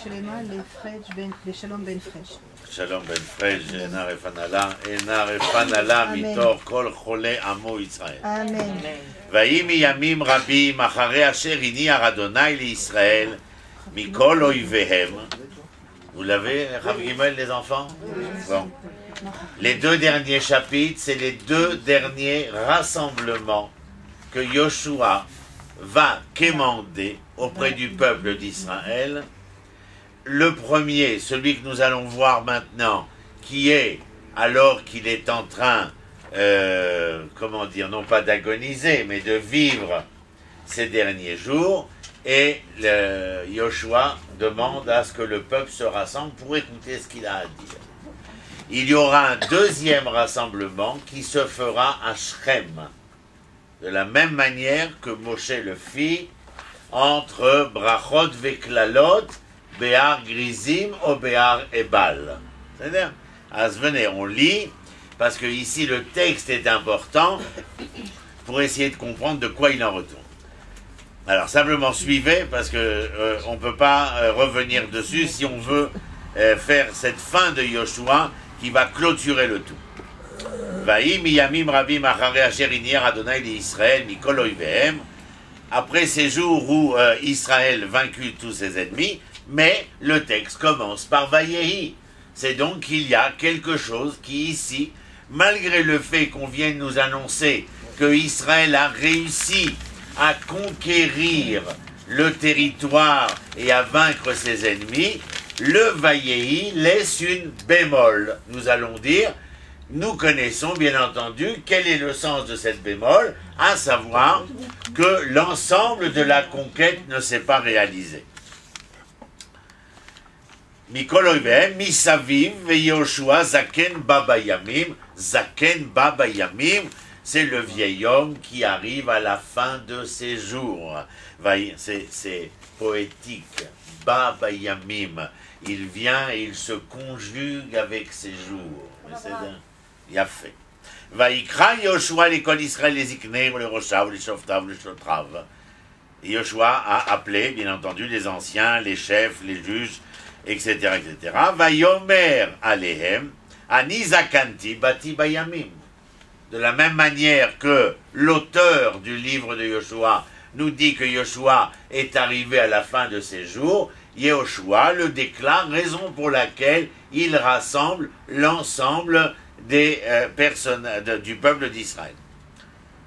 שלמה לשלום בן פרש. שלום בן פרש, אינה רפנלה מתוך כל חולי עמו ישראל. אמן. ויהי מימים רבים אחרי אשר הניח אדוני לישראל מכל אויביהם. Vous l'avez, Rav Gimel, les enfants? Bon. Les deux derniers chapitres, c'est les deux derniers rassemblements que Yoshua va quémander auprès du peuple d'Israël. Le premier, celui que nous allons voir maintenant, qui est, alors qu'il est en train, comment dire, non pas d'agoniser, mais de vivre ces derniers jours, et Yoshua demande à ce que le peuple se rassemble pour écouter ce qu'il a à dire. Il y aura un deuxième rassemblement qui se fera à Shrem, de la même manière que Moshe le fit entre Brachot Veklalot, Béar Grizim ou Béar Ebal. C'est-à-dire, venez, on lit, parce que ici le texte est important pour essayer de comprendre de quoi il en retourne. Alors simplement suivez, parce que on ne peut pas revenir dessus si on veut faire cette fin de Yoshua qui va clôturer le tout. Après ces jours où Israël vaincu tous ses ennemis, mais le texte commence par Vayehi. C'est donc qu'il y a quelque chose qui ici, malgré le fait qu'on vienne nous annoncer que Israël a réussi à conquérir le territoire et à vaincre ses ennemis, le Vayehi laisse une bémol. Nous allons dire, nous connaissons bien entendu quel est le sens de cette bémol, à savoir que l'ensemble de la conquête ne s'est pas réalisé. Mikol oivem, misaviv, Yoshua, zaken baba yamim, c'est le vieil homme qui arrive à la fin de ses jours. C'est poétique. Baba Yamim. Il vient et il se conjugue avec ses jours. C'est bien fait. Vaikra Yoshua l'école Israël les Ikneim, les Roshav, les Shoftav, les Shotrav. Yoshua a appelé, bien entendu, les anciens, les chefs, les juges, etc. etc. Vayomer Alehem, Anizakanti Bati Bayamim. De la même manière que l'auteur du livre de Yoshua nous dit que Yoshua est arrivé à la fin de ses jours, Yoshua le déclare, raison pour laquelle il rassemble l'ensemble des personnes du peuple d'Israël.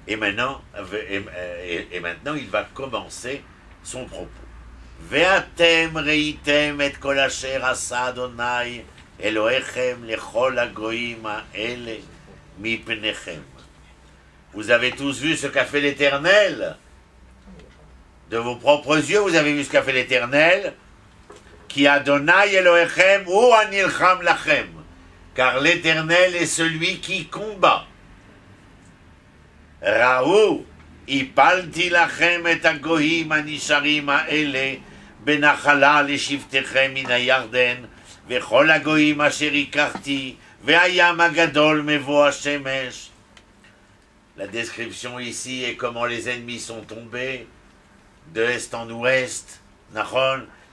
Et maintenant, il va commencer son propos. Ve'atem reitem et kol asher asa Adonai Elohechem lechol hagoyim ha'ele. Vous avez tous vu ce qu'a fait l'Éternel. De vos propres yeux, vous avez vu ce qu'a fait l'Éternel. Qui Adonai Elohechem ou Anilcham lachem. Car l'Éternel est celui qui combat. Raou, Ipalti lachem et agohim anisharim ha'ele benachala leshiftechem min hayarden vechol hagohim asher ikarti. La description ici est comment les ennemis sont tombés de est en ouest,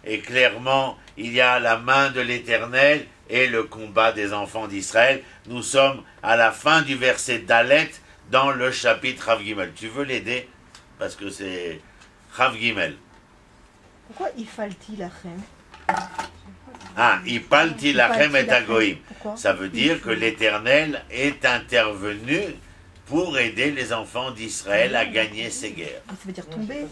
et clairement il y a la main de l'Éternel et le combat des enfants d'Israël. Nous sommes à la fin du verset Dalet dans le chapitre Rav Gimel. Tu veux l'aider? Parce que c'est Rav Gimel. Pourquoi Ifalti lachem? Ah, Ipalti lachem et agoïm. Ça veut dire que l'Éternel est intervenu pour aider les enfants d'Israël à gagner ces guerres. Ça veut dire tomber,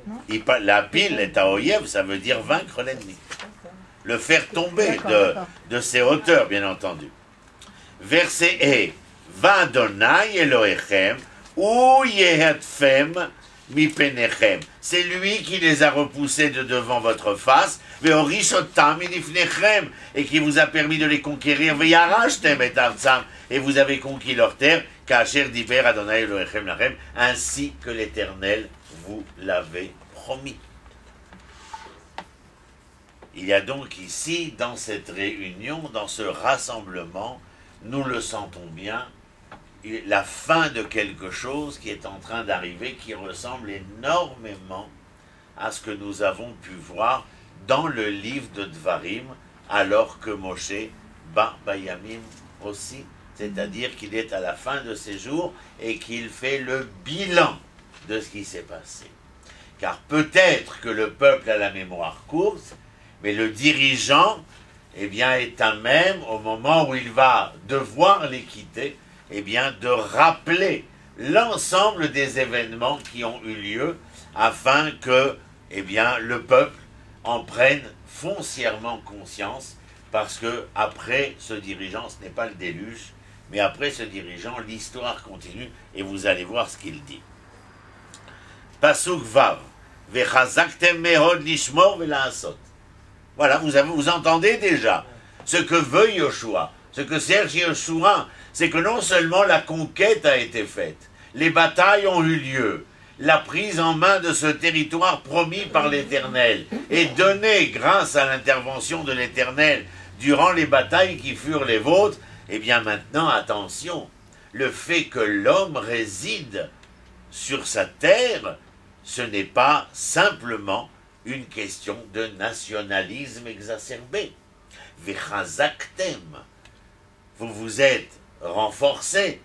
non? La pile est à Oyev, ça veut dire vaincre l'ennemi. Le faire tomber de ses hauteurs, bien entendu. Verset E. Vadonai Elohechem, ou yehatfem mi penechem. C'est lui qui les a repoussés de devant votre face, et qui vous a permis de les conquérir, et vous avez conquis leur terre, ainsi que l'Éternel vous l'avait promis. Il y a donc ici, dans cette réunion, dans ce rassemblement, nous le sentons bien, la fin de quelque chose qui est en train d'arriver, qui ressemble énormément à ce que nous avons pu voir dans le livre de Dvarim, alors que Moshe bat Bayamim aussi, c'est-à-dire qu'il est à la fin de ses jours et qu'il fait le bilan de ce qui s'est passé. Car peut-être que le peuple a la mémoire courte, mais le dirigeant, eh bien, est à même, au moment où il va devoir les quitter, eh bien, de rappeler l'ensemble des événements qui ont eu lieu afin que, eh bien, le peuple en prenne foncièrement conscience, parce que après ce dirigeant, ce n'est pas le déluge, mais après ce dirigeant, l'histoire continue, et vous allez voir ce qu'il dit. Pasuk Vav, Vechazaktem mehod lishmor velaasot. Voilà, vous entendez déjà ce que veut Yoshua, ce que cherche Yoshua, c'est que non seulement la conquête a été faite, les batailles ont eu lieu, la prise en main de ce territoire promis par l'Éternel et donné grâce à l'intervention de l'Éternel durant les batailles qui furent les vôtres, eh bien maintenant, attention, le fait que l'homme réside sur sa terre, ce n'est pas simplement une question de nationalisme exacerbé. Vechazaktem, vous vous êtes renforcés,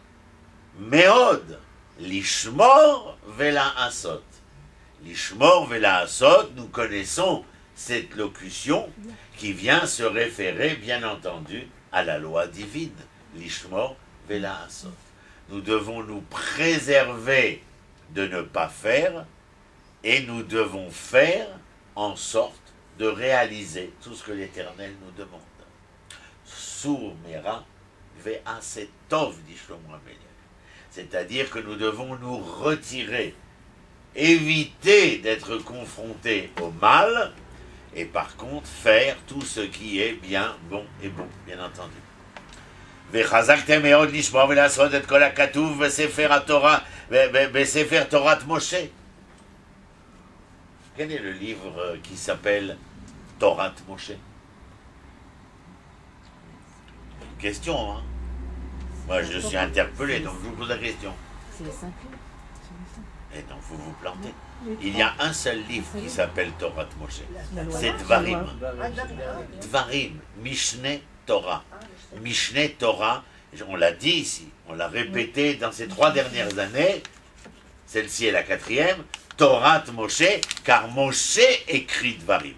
Meod, Lishmor vela asot. Lishmor vela asot, nous connaissons cette locution qui vient se référer, bien entendu, à la loi divine. Lishmor vela asot. Nous devons nous préserver de ne pas faire, et nous devons faire en sorte de réaliser tout ce que l'Éternel nous demande. Sour mera ve'asetov, dit Shlomo HaMelech. C'est-à-dire que nous devons nous retirer, éviter d'être confrontés au mal, et par contre faire tout ce qui est bien, bon et bon, bien entendu. Vechazaktem meod lishmor ve'lasot et kol hakatuv besefer Torah, besefer Torat Moshe. Quel est le livre qui s'appelle Torat Moshe? Question, hein? Moi, je suis interpellé, donc je vous pose la question. C'est les 5 livres. Et donc, vous vous plantez. Il y a un seul livre qui s'appelle Torat Moshe. La loi. C'est Dvarim. Dvarim, Mishneh Torah. Mishneh Torah, on l'a dit ici, on l'a répété dans ces 3 dernières années, celle-ci est la 4e, Torat Moshe, car Moshe écrit Dvarim.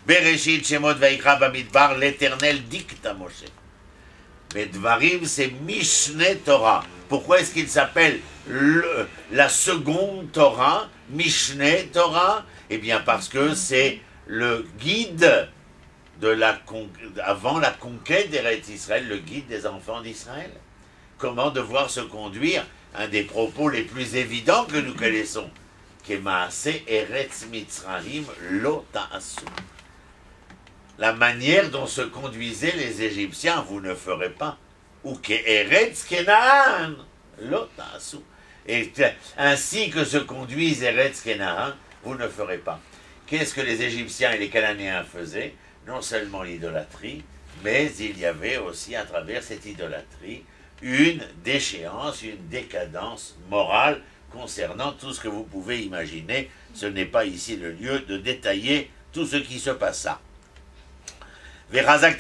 Bereshit Shemot Vaikra Bamidbar, l'Éternel dicte à Moshe. Mais Dvarim, c'est Mishneh Torah. Pourquoi est-ce qu'il s'appelle la seconde Torah, Mishneh Torah? Eh bien parce que c'est le guide de avant la conquête d'Eretz Israël, le guide des enfants d'Israël. Comment devoir se conduire? Un des propos les plus évidents que nous connaissons. Kemaase Eretz Mitzrayim lo ta'asu. La manière dont se conduisaient les Égyptiens, vous ne ferez pas. Ou que Eretz Kenaan lo ta'asu. Et ainsi que se conduisent Eretz Kenaan, vous ne ferez pas. Qu'est-ce que les Égyptiens et les Cananéens faisaient? Non seulement l'idolâtrie, mais il y avait aussi à travers cette idolâtrie une déchéance, une décadence morale concernant tout ce que vous pouvez imaginer. Ce n'est pas ici le lieu de détailler tout ce qui se passa. Afin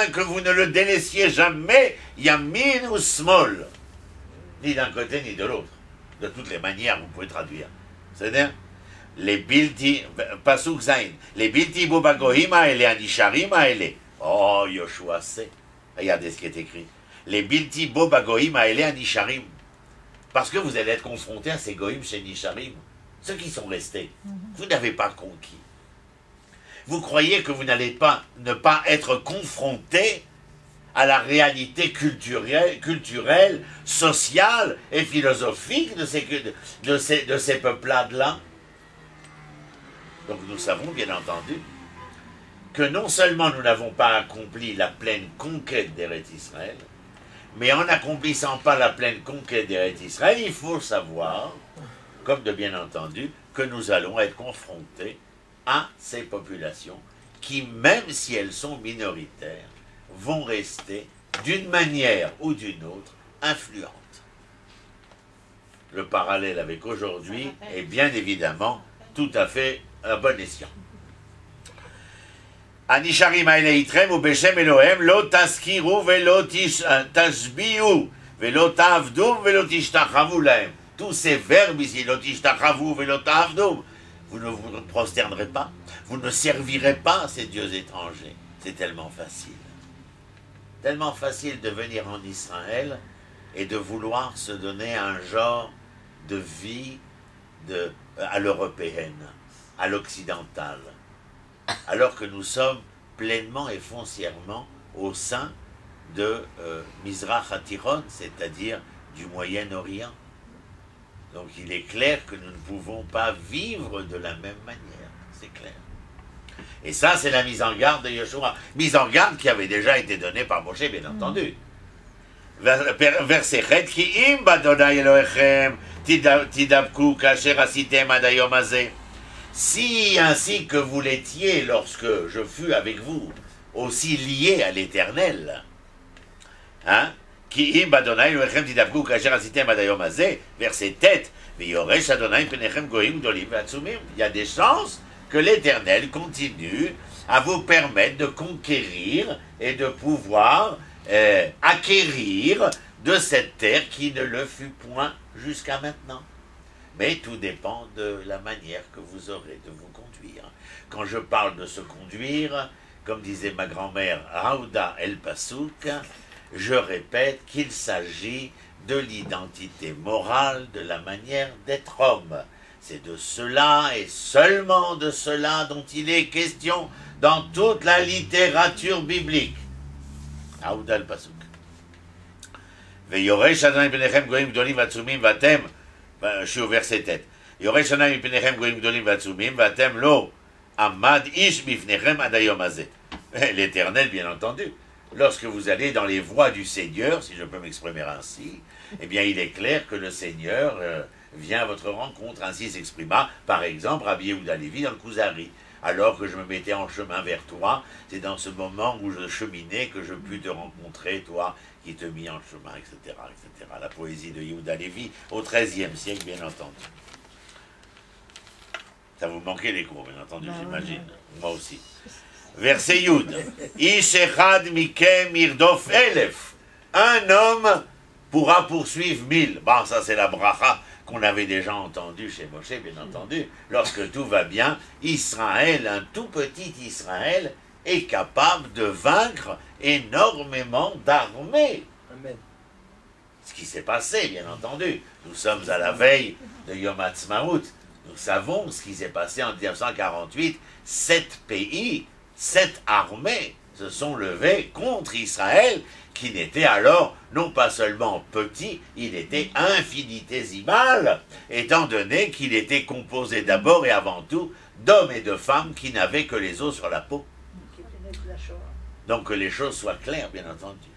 que vous ne le délaissiez jamais, yamin ou smol, ni d'un côté ni de l'autre. De toutes les manières, vous pouvez traduire. C'est-à-dire, les bilti, pasuk zain, les bilti bobagohim haele, anisharim haele. Oh, Yoshua sait. Regardez ce qui est écrit. Les bilti bobagohim haele, anisharim. Parce que vous allez être confrontés à ces goïm chez Nisharim, ceux qui sont restés. Vous n'avez pas conquis. Vous croyez que vous n'allez pas ne pas être confrontés à la réalité culturelle, sociale et philosophique de ces peuplades-là? Donc nous savons bien entendu que non seulement nous n'avons pas accompli la pleine conquête d'Eretz Israël, mais en n'accomplissant pas la pleine conquête d'Eretz Israël, il faut savoir, comme de bien entendu, que nous allons être confrontés à ces populations qui, même si elles sont minoritaires, vont rester d'une manière ou d'une autre influentes. le parallèle avec aujourd'hui est bien évidemment tout à fait à bon escient. Anisharim haele itrem ubeshem Elohem lo taskiru velo tashbiu velo ta'avdu velo tishtachavu lahem. Tous ces verbes ici, lo tishtachavu velo ta'avdu, vous ne vous prosternerez pas, vous ne servirez pas ces dieux étrangers. C'est tellement facile. Tellement facile de venir en Israël et de vouloir se donner un genre de vie à l'européenne, à l'occidentale, alors que nous sommes pleinement et foncièrement au sein de Mizrach HaTiron, c'est-à-dire du Moyen-Orient. Donc il est clair que nous ne pouvons pas vivre de la même manière, c'est clair. Et ça, c'est la mise en garde de Yeshua. Mise en garde qui avait déjà été donnée par Moshe, bien entendu. Verset 7, Ki im b'Adonai Elohechem tidabku kasher asitem ad hayom hazeh. Si ainsi que vous l'étiez lorsque je fus avec vous, aussi liés à l'Éternel, hein? Ki im b'Adonai Elohechem tidabku kasher asitem ad hayom hazeh, verset 7, V'yoresh Adonai penechem goyim gdolim v'atzumim. Il y a des chances que l'Éternel continue à vous permettre de conquérir et de pouvoir acquérir de cette terre qui ne le fut point jusqu'à maintenant. Mais tout dépend de la manière que vous aurez de vous conduire. Quand je parle de se conduire, comme disait ma grand-mère Raouda El Passouk, je répète qu'il s'agit de l'identité morale, de la manière d'être homme. C'est de cela et seulement de cela dont il est question dans toute la littérature biblique. Aouda al-Pasuk. Veyoresh Adonai penechem goyim gdolim v'atzumim v'atem, je suis au verset 7. Yoresh Adonai penechem goyim gdolim v'atzumim v'atem lo amad ish bifnechem ad hayom hazeh. L'Éternel, bien entendu. Lorsque vous allez dans les voies du Seigneur, si je peux m'exprimer ainsi, eh bien il est clair que le Seigneur vient à votre rencontre. Ainsi s'exprima, par exemple, Rabbi Yehuda Levi dans le Kuzari. Alors que je me mettais en chemin vers toi, c'est dans ce moment où je cheminais que je pus te rencontrer, toi qui te mis en chemin, etc., etc. La poésie de Yehuda Levi au XIIIe siècle, bien entendu. Ça vous manquait les cours, bien entendu, j'imagine. Moi aussi. Verset Yud. Ish echad mikem irdof elef. Un homme pourra poursuivre 1000. Bon, ça c'est la bracha qu'on avait déjà entendu chez Moshe, bien entendu. Lorsque tout va bien, Israël, un tout petit Israël, est capable de vaincre énormément d'armées. Amen. Ce qui s'est passé, bien entendu. Nous sommes à la veille de Yom Ha'atzmaut. Nous savons ce qui s'est passé en 1948. 7 pays, 7 armées se sont levées contre Israël, qui n'était alors non pas seulement petit, il était infinitésimal, étant donné qu'il était composé d'abord et avant tout d'hommes et de femmes qui n'avaient que les os sur la peau. Donc que les choses soient claires, bien entendu.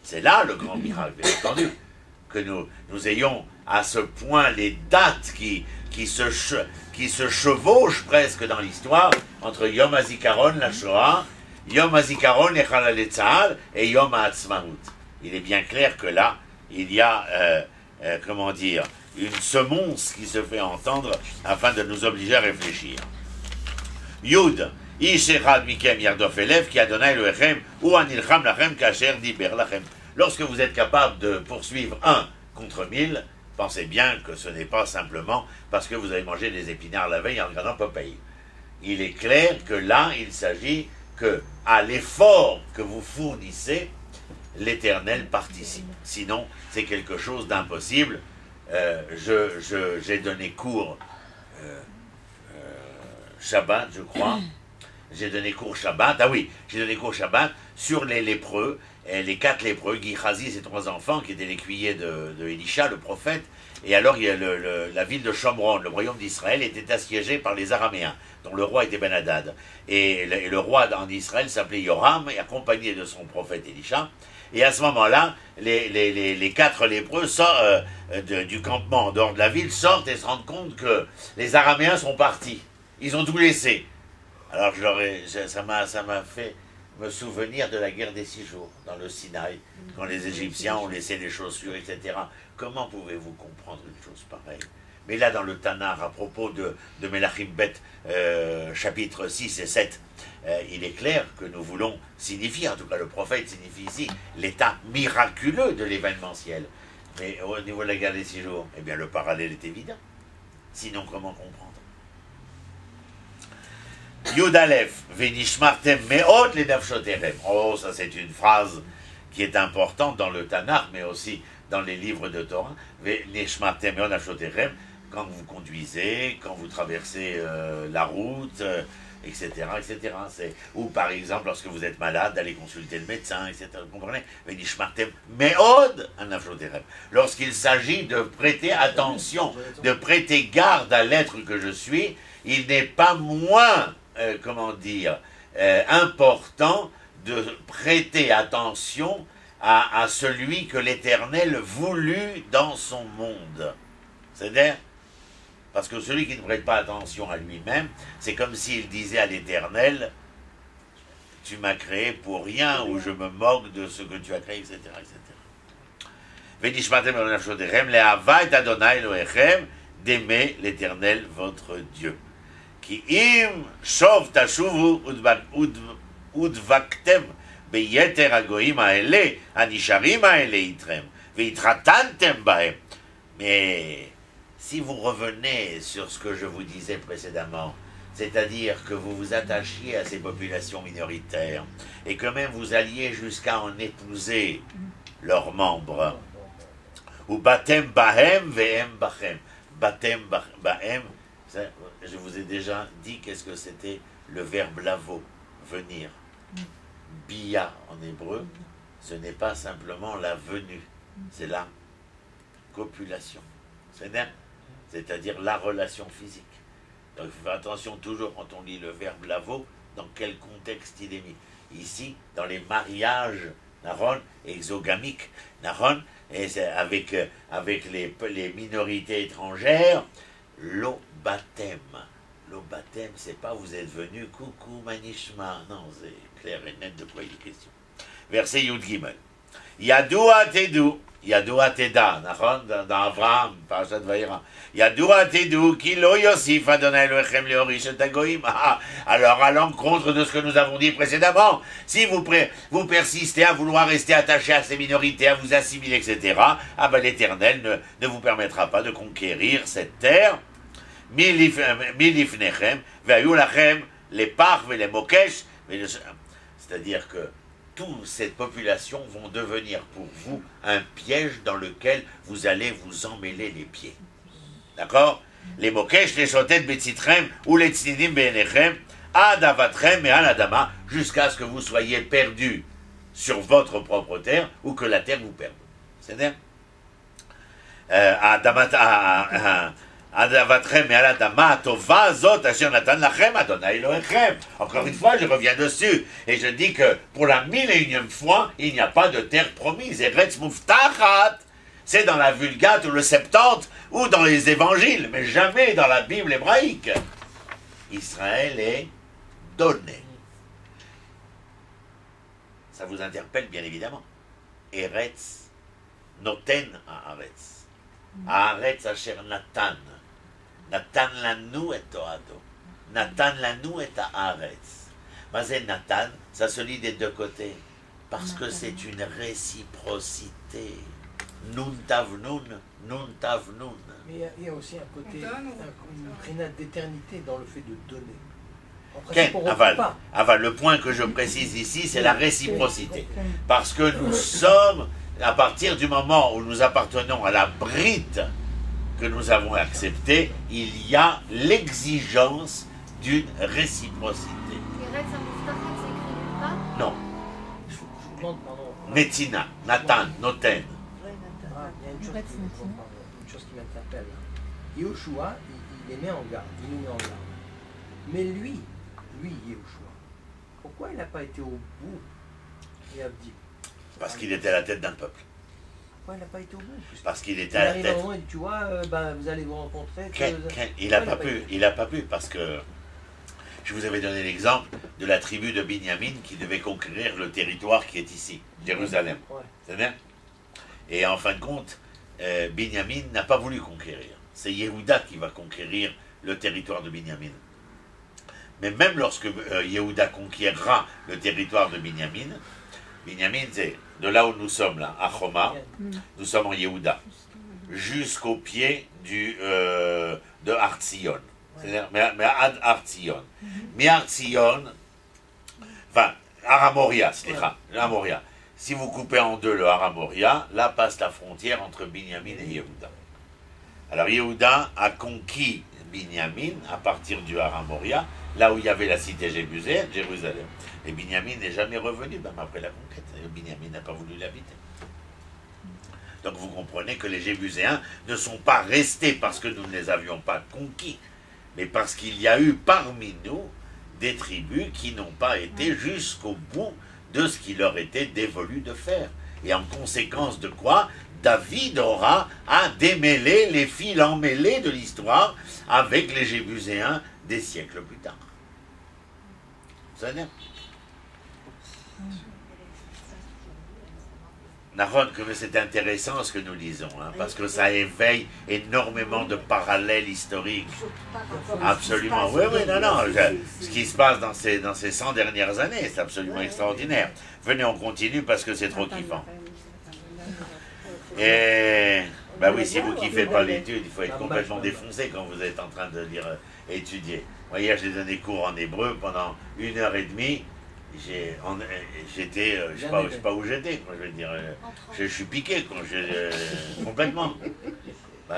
C'est là le grand miracle, bien entendu, que nous ayons à ce point les dates qui se chevauchent presque dans l'histoire entre Yom HaZikaron, la Shoah, Yom HaZikaron et Chalal Tzahal et Yom HaAtzmaut. Il est bien clair que là, il y a, comment dire, une semonce qui se fait entendre afin de nous obliger à réfléchir. Yud, Ish echad mikem yardof elef ki Adonai Elohechem ou anilcham lachem kasher diber lachem. Lorsque vous êtes capable de poursuivre 1 contre 1000, pensez bien que ce n'est pas simplement parce que vous avez mangé des épinards la veille en regardant Popeye. Il est clair que là, il s'agit que à l'effort que vous fournissez, l'Éternel participe. Sinon, c'est quelque chose d'impossible. J'ai donné cours Shabbat, je crois. J'ai donné cours Shabbat. Ah oui, j'ai donné cours Shabbat sur les lépreux, les 4 lépreux, Gehazi et ses 3 enfants, qui étaient l'écuyer de Élisha, le prophète. Et alors, il y a la ville de Shomron, le royaume d'Israël, était assiégé par les Araméens, dont le roi était Ben-Hadad. Et le roi en Israël s'appelait Yoram, et accompagné de son prophète Élisha. Et à ce moment-là, les 4 lépreux du campement en dehors de la ville sortent et se rendent compte que les Araméens sont partis. Ils ont tout laissé. Alors ça m'a fait me souvenir de la guerre des 6 jours dans le Sinaï, quand les Égyptiens ont laissé les chaussures, etc. Comment pouvez-vous comprendre une chose pareille? Mais là, dans le Tanar, à propos de Melachim Bet, chapitres 6 et 7, il est clair que nous voulons signifier, en tout cas le prophète signifie ici, l'état miraculeux de l'événementiel. Mais au niveau de la guerre des 6 jours, eh bien le parallèle est évident. Sinon, comment comprendre? Yud Aleph, Venishmartem meot le nafshoterem. Oh, ça c'est une phrase qui est importante dans le Tanakh, mais aussi dans les livres de Torah. Venishmartem meot nafshoterem, quand vous conduisez, quand vous traversez la route, etc., etc. Ou par exemple, lorsque vous êtes malade, d'aller consulter le médecin, etc. Vous comprenez? Venishmartem meot nafshoterem. Lorsqu'il s'agit de prêter attention, de prêter garde à l'être que je suis, il n'est pas moins important de prêter attention à celui que l'Éternel voulut dans son monde. C'est-à-dire, parce que celui qui ne prête pas attention à lui-même, c'est comme s'il disait à l'Éternel, tu m'as créé pour rien, ou je me moque de ce que tu as créé, etc. D'aimer l'Éternel votre Dieu. Ki im shov tashuvu udvaktem beyeter hagoyim haele hanisharim haele itrem ve'itratantem bahem. Mais si vous revenez sur ce que je vous disais précédemment, c'est-à-dire que vous vous attachiez à ces populations minoritaires et que même vous alliez jusqu'à en épouser leurs membres, ou batem bahem ve'em bachem, batem bahem. Je vous ai déjà dit qu'est-ce que c'était le verbe lavo, venir. Bia en hébreu, ce n'est pas simplement la venue, c'est la copulation. C'est-à-dire la relation physique. Donc il faut faire attention toujours quand on lit le verbe lavo, dans quel contexte il est mis. Ici, dans les mariages, naron, exogamiques, naron, et avec les minorités étrangères, l'eau baptême. L'eau baptême, c'est pas vous êtes venu, coucou, manishma. Non, c'est clair et net de quoi il est question. Verset Yud Gimel. Yadoua Tedou. Yadoua Teda, dans Avraham, Parashat Vayera. Yadoua Tedou, ki lo yosif Adonai Elohechem leorish et hagoyim. Alors, à l'encontre de ce que nous avons dit précédemment, si vous persistez à vouloir rester attaché à ces minorités, à vous assimiler, etc., ah ben l'Éternel ne vous permettra pas de conquérir cette terre. Milifnechem, ve'ayu lachem, les parves et les mokesh, c'est-à-dire que toute cette population vont devenir pour vous un piège dans lequel vous allez vous emmêler les pieds. D'accord? Les mokesh, les chotet betzitrem, ou les tznidim be'enechem, ad avatrem et al adama, jusqu'à ce que vous soyez perdus sur votre propre terre, ou que la terre vous perde. C'est-à-dire? Encore une fois, je reviens dessus et je dis que pour la 1001e fois, il n'y a pas de terre promise. Eretz Muftachat, c'est dans la Vulgate ou le Septante ou dans les évangiles, mais jamais dans la Bible hébraïque. Israël est donné. Ça vous interpelle bien évidemment. Eretz noten haaretz. Haaretz asher natan. Natan lanu et toado. Natan lanu et haaretz. Mais Natan, ça se lit des deux côtés. Parce que c'est une réciprocité. Nun tavnun, nun tavnun. Mais il y a aussi un côté, une prénate d'éternité dans le fait de donner. Le point que je précise ici, c'est la réciprocité. Parce que nous sommes, à partir du moment où nous appartenons à la brite que nous avons acceptée, il y a l'exigence d'une réciprocité. Non. Netina, Nathan, Noten. Il y a une chose qui m'interpelle. Yehoshua, il est mis en garde, il nous met en garde. Mais lui, Yehoshua, pourquoi il n'a pas été au bout et a dit? Parce qu'il était à la tête d'un peuple. Pourquoi il n'a pas été au bout? Parce qu'il était à la tête. Il dit, tu vois, vous allez vous rencontrer. Il n'a pas pu, parce que je vous avais donné l'exemple de la tribu de Binyamin qui devait conquérir le territoire qui est ici, Jérusalem. Ouais. C'est bien. Et en fin de compte, Binyamin n'a pas voulu conquérir. C'est Yehuda qui va conquérir le territoire de Binyamin. Mais même lorsque Yehuda conquérera le territoire de Binyamin, Binyamin, c'est de là où nous sommes, là, à Choma, nous sommes en Yehuda, jusqu'au pied de Artzion. C'est-à-dire, mais ad Artzion. Mais Artzion, enfin, Aramoria, Aramoria. Si vous coupez en deux le Aramoria, là passe la frontière entre Binyamin et Yehuda. Alors Yehuda a conquis Binyamin à partir du Aramoria, là où il y avait la cité jébuséenne, Jérusalem. Et Binyamin n'est jamais revenu, même après la conquête. Binyamin n'a pas voulu l'habiter. Donc vous comprenez que les Jébuséens ne sont pas restés parce que nous ne les avions pas conquis, mais parce qu'il y a eu parmi nous des tribus qui n'ont pas été jusqu'au bout de ce qui leur était dévolu de faire. Et en conséquence de quoi, David aura à démêler les fils emmêlés de l'histoire avec les Jébuséens des siècles plus tard. Vous savez? Naron, que c'est intéressant ce que nous lisons, hein, parce que ça éveille énormément de parallèles historiques. Absolument, oui, oui, non, ce qui se passe dans ces 100 dernières années, c'est absolument extraordinaire. Venez, on continue parce que c'est trop kiffant. Et, bah oui, si vous kiffez pas l'étude, il faut être complètement défoncé quand vous êtes en train de lire, étudier. Moi, hier, j'ai donné cours en hébreu pendant 1h30. J'étais, je sais pas où j'étais, je veux dire, je suis piqué, complètement.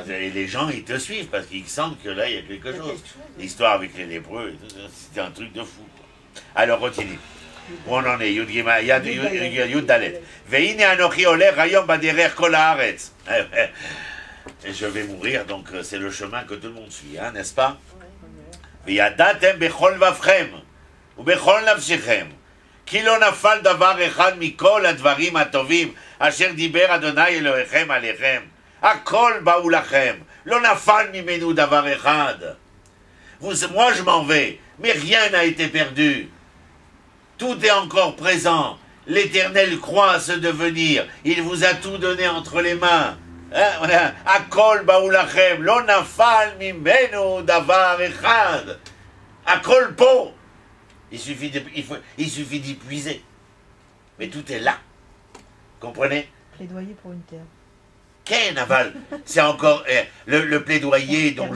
Et les gens, ils te suivent parce qu'ils sentent que là, il y a quelque chose. L'histoire avec les lépreux, c'était un truc de fou. Alors, continue. Où on en est? Yud Dalet. Veine anochi olech hayom baderer kol haaretz. Et je vais mourir, donc c'est le chemin que tout le monde suit, hein, n'est-ce pas? Veyadatem bechol vavchem, ou bechol nafshechem. כי לא נפל דבר אחד מכל הדברים הטובים אשר דיבר אדוני אלוהיכם עליכם. הכל באו לכם. לא נפל ממנו דבר אחד. Moi je m'en vais, mais rien n'a été perdu. Tout est encore présent. L'Éternel croit à ce devenir. Il vous a tout donné entre les mains. הכל באו לכם. לא נפל ממנו דבר אחד. הכל פה. Il suffit d'y puiser. Mais tout est là. Comprenez? Plaidoyer pour une terre. Ken Aval, c'est encore le plaidoyer dont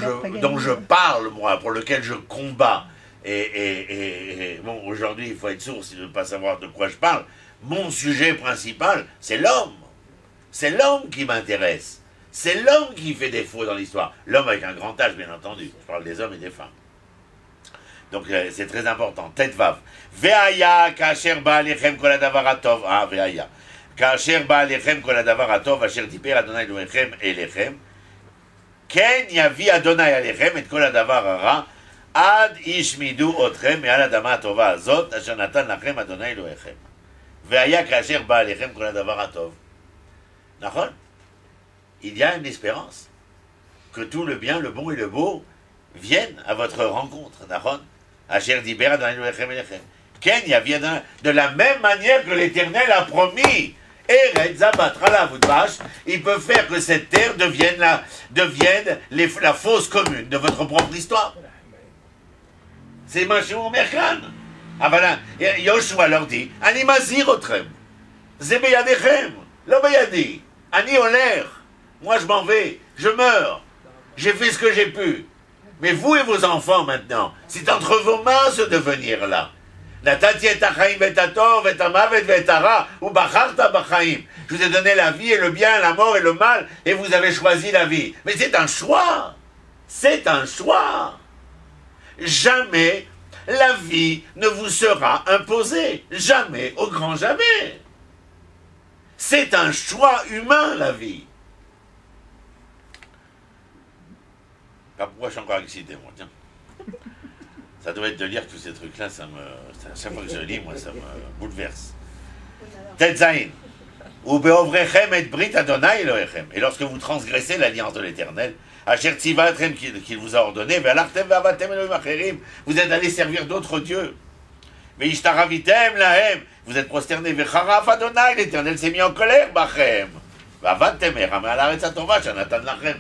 je parle, moi, pour lequel je combats. Et bon, aujourd'hui, il faut être sourd si de ne pas savoir de quoi je parle. Mon sujet principal, c'est l'homme. C'est l'homme qui m'intéresse. C'est l'homme qui fait défaut dans l'histoire. L'homme avec un grand H, bien entendu. Je parle des hommes et des femmes. Donc c'est très important. Tête vav. Ve'aya kasher ba'alechem kol hadavar hatov. Ah, ve'aya. Kasher ba'alechem kol hadavar hatov asher diper Adonai Elohechem elechem. Ken yavi Adonai alechem et kol hadavar hara ad ishmidu otchem me'al adama hatova azot asher natan lachem Adonai Elohechem. Ve'aya kasher ba'alechem kol hadavar hatov. Nachon? Il y a une espérance que tout le bien, le bon et le beau viennent à votre rencontre. Nachon? Asher diber Adonai Elohechem elechem. Ken yavi de la même manière que l'Éternel a promis. Eretz Zabat Chalav Udvash, il peut faire que cette terre devienne la fosse commune de votre propre histoire. C'est Mashou Merkan. Ah voilà, Yoshua leur dit, Ani mazir otrem, ze beyadechem, lo beyadi, Ani oler, moi je m'en vais, je meurs, j'ai fait ce que j'ai pu. Mais vous et vos enfants maintenant, c'est entre vos mains ce devenir-là. Je vous ai donné la vie et le bien, la mort et le mal, et vous avez choisi la vie. Mais c'est un choix. C'est un choix. Jamais la vie ne vous sera imposée. Jamais, au grand jamais. C'est un choix humain, la vie. Pourquoi je suis encore excité, moi, tiens. Ça doit être de lire tous ces trucs-là, chaque fois que je lis, moi, ça me bouleverse. Tetzaïn. Et lorsque vous transgressez l'alliance de l'Éternel, qu'il vous a ordonné, vous êtes allés servir d'autres dieux. Mais ishtaravitem lahem, vous êtes prosternés, vecharaf Adonai, l'Éternel s'est mis en colère, bachem. Vavatemer, amaalaret satova, shanatan lachem.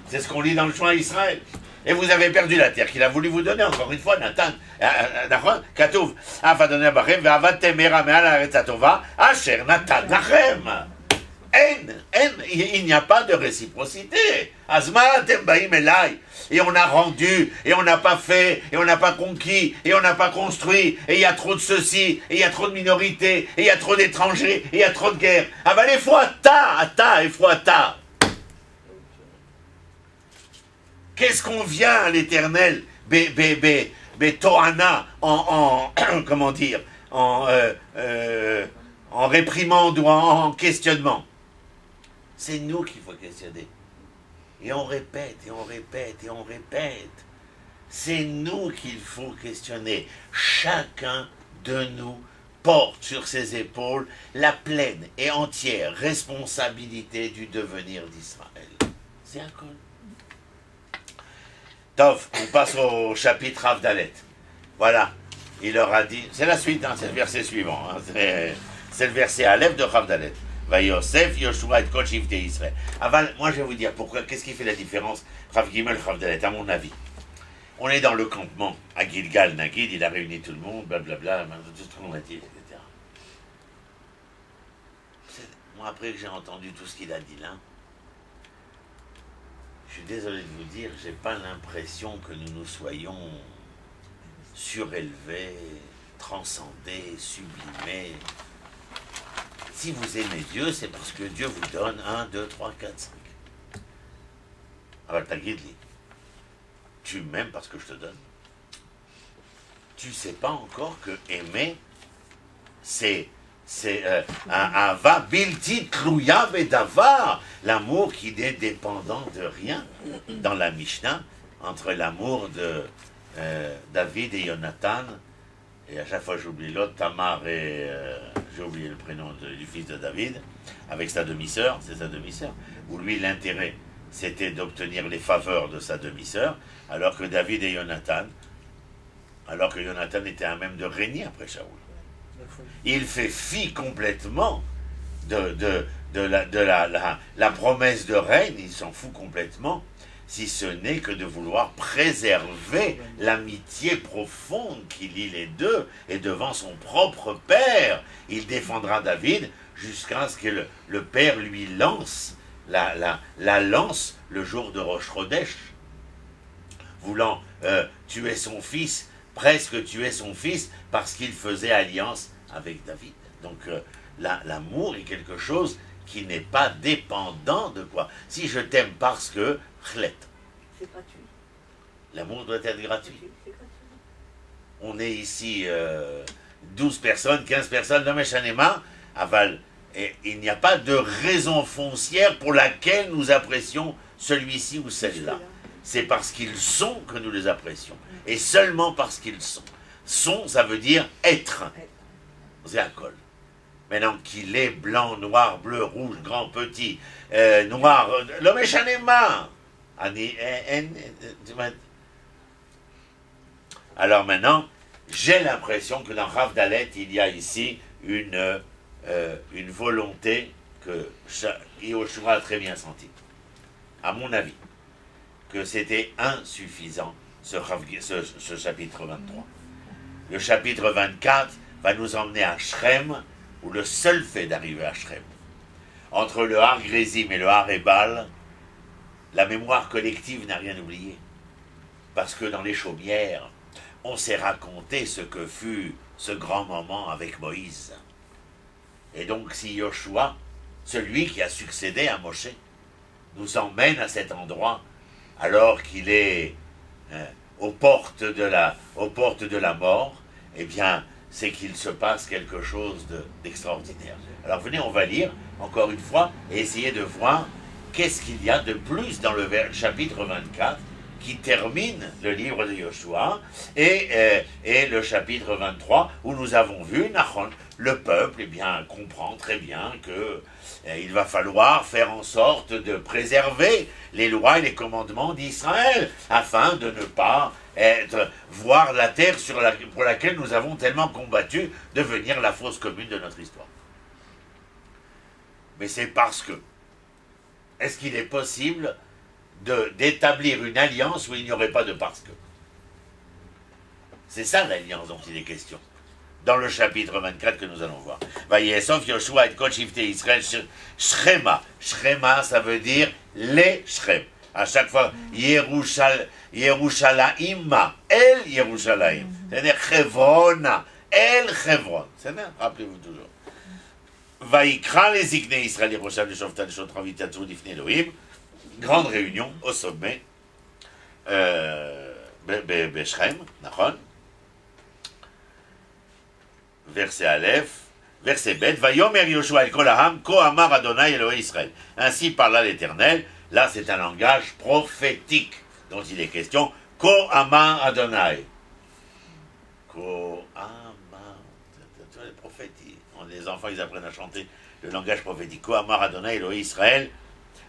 C'est ce qu'on lit dans le Shema Israël. Et vous avez perdu la terre qu'il a voulu vous donner, encore une fois, Nathan, Katouv, Afadonai bachem, vavatemer, amaalaret satova, asher natan lachem. Il n'y a pas de réciprocité. Azma tembaim elai. Et on a rendu, et on n'a pas fait, et on n'a pas conquis, et on n'a pas construit, et il y a trop de ceci, et il y a trop de minorités, et il y a trop d'étrangers, et il y a trop de guerres. Aval ata, efroata. Qu'est-ce qu'on vient à l'Éternel, Tohana, comment dire, en réprimande ou en questionnement. C'est nous qu'il faut questionner. Et on répète, et on répète, et on répète. C'est nous qu'il faut questionner. Chacun de nous porte sur ses épaules la pleine et entière responsabilité du devenir d'Israël. C'est un col. Tov, on passe au chapitre Rav Dalet. Voilà. Il leur a dit, c'est la suite, hein, c'est le verset suivant. Hein, c'est le verset Aleph de Rav Dalet. Vayosef Yoshua et Kol Shivtei Israël. Aval, moi je vais vous dire pourquoi, qu'est-ce qui fait la différence, Rav Gimel, Rav Dalet, à mon avis. On est dans le campement, à Gilgal, Nagid, il a réuni tout le monde, blablabla, tout ce qu'on a dit, etc. Moi, après que j'ai entendu tout ce qu'il a dit là, je suis désolé de vous dire, j'ai pas l'impression que nous nous soyons surélevés, transcendés, sublimés. Si vous aimez Dieu, c'est parce que Dieu vous donne 1, 2, 3, 4, 5. Alors, Tagidli, tu m'aimes parce que je te donne. Tu sais pas encore que aimer, c'est un va bilti tlouya bedavar, l'amour qui n'est dépendant de rien. Dans la Mishnah, entre l'amour de David et Jonathan, et à chaque fois j'oublie l'autre, Tamar et j'ai oublié le prénom du fils de David, avec sa demi-sœur, c'est sa demi-sœur, où lui l'intérêt c'était d'obtenir les faveurs de sa demi-sœur, alors que David et Jonathan, alors que Jonathan était à même de régner après Shaoul. Il fait fi complètement de la promesse de règne, il s'en fout complètement, si ce n'est que de vouloir préserver l'amitié profonde qui lie les deux, et devant son propre père, il défendra David jusqu'à ce que le père lui lance la lance le jour de Rosh Chodesh, voulant tuer son fils, presque tuer son fils, parce qu'il faisait alliance avec David. Donc l'amour est quelque chose qui n'est pas dépendant de quoi. Si je t'aime parce que, chlet. C'est gratuit. L'amour doit être gratuit. C'est gratuit. On est ici 12 personnes, 15 personnes, non mais Chanema, aval. Et il n'y a pas de raison foncière pour laquelle nous apprécions celui-ci ou celle-là. C'est parce qu'ils sont que nous les apprécions. Et seulement parce qu'ils sont. Sont, ça veut dire être. C'est un col. Maintenant qu'il est blanc, noir, bleu, rouge, grand, petit, noir, l'homme est chanema. Alors maintenant, j'ai l'impression que dans Rav Dalet, il y a ici une volonté que Yoshua a très bien senti. À mon avis, que c'était insuffisant, ce chapitre 23. Le chapitre 24 va nous emmener à Shrem, où le seul fait d'arriver à Shrem, entre le Har Grézim et le Har Ebal, la mémoire collective n'a rien oublié. Parce que dans les chaumières, on s'est raconté ce que fut ce grand moment avec Moïse. Et donc si Yoshua, celui qui a succédé à Moshe, nous emmène à cet endroit, alors qu'il est aux portes de la mort, eh bien, c'est qu'il se passe quelque chose d'extraordinaire. Alors venez, on va lire, encore une fois, et essayer de voir qu'est-ce qu'il y a de plus dans le chapitre 24, qui termine le livre de Yoshua, et le chapitre 23, où nous avons vu, Nachon, le peuple, eh bien, comprend très bien que il va falloir faire en sorte de préserver les lois et les commandements d'Israël, afin de ne pas voir la terre pour laquelle nous avons tellement combattu devenir la fosse commune de notre histoire. Mais c'est parce que, est-ce qu'il est possible d'établir une alliance où il n'y aurait pas de parce que? C'est ça l'alliance dont il est question. Dans le chapitre 24 que nous allons voir. Vayesov Yoshua et Kol Shivtei Israël Shrema. Shrema, ça veut dire les Shrem. À chaque fois, Yerushalayim, El Yerushalayim. C'est-à-dire Chevrona, El Chevron. C'est-à-dire, rappelez-vous toujours. Vaikra les Zikne Israël, Yerushalayim, les Shoftan, les Shotran, Vitatsu, Lifne Elohim. Grande réunion au sommet. Beshrem, Nachon. Verset Aleph, verset Bet, Vayomer Yoshua el Kol Ha'am, Ko Amar Adonai Elohei Israël. Ainsi parla l'Éternel. Là, c'est un langage prophétique dont il est question. Ko Amar Adonai. Ko Amar. Les prophètes, les enfants, ils apprennent à chanter le langage prophétique. Ko Amar Adonai Elohei Israël.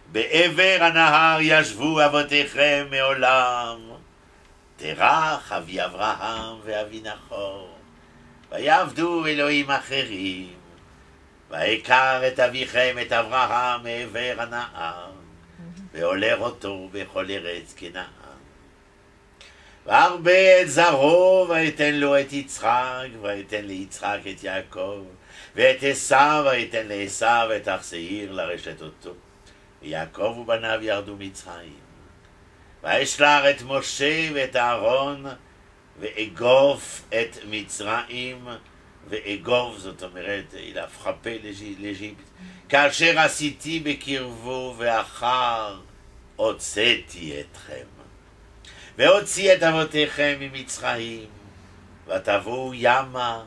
Be'ever anahar yashvu avotechem me'olam. Terach avi Avraham ve'avi Nachor. ויעבדו אלוהים אחרים, ויקר את אביכם את אברהם מעבר הנהר, והולך אותו בכל ארץ כנען. והרבה את זרעו, ויתן לו את יצחק, ויתן ליצחק את יעקב, ואת עשיו, ויתן לעשיו את אח שעיר לרשת אותו. ויעקב ובניו ירדו מצרים. וישלח את משה ואת אהרון, ואגוף את מצרים, ואגוף, זאת אומרת, il a frappé l'Égypte, כאשר עשיתי בקרבו, ואחר הוצאתי אתכם. והוציא את אבותיכם ממצרים, ותבואו ימה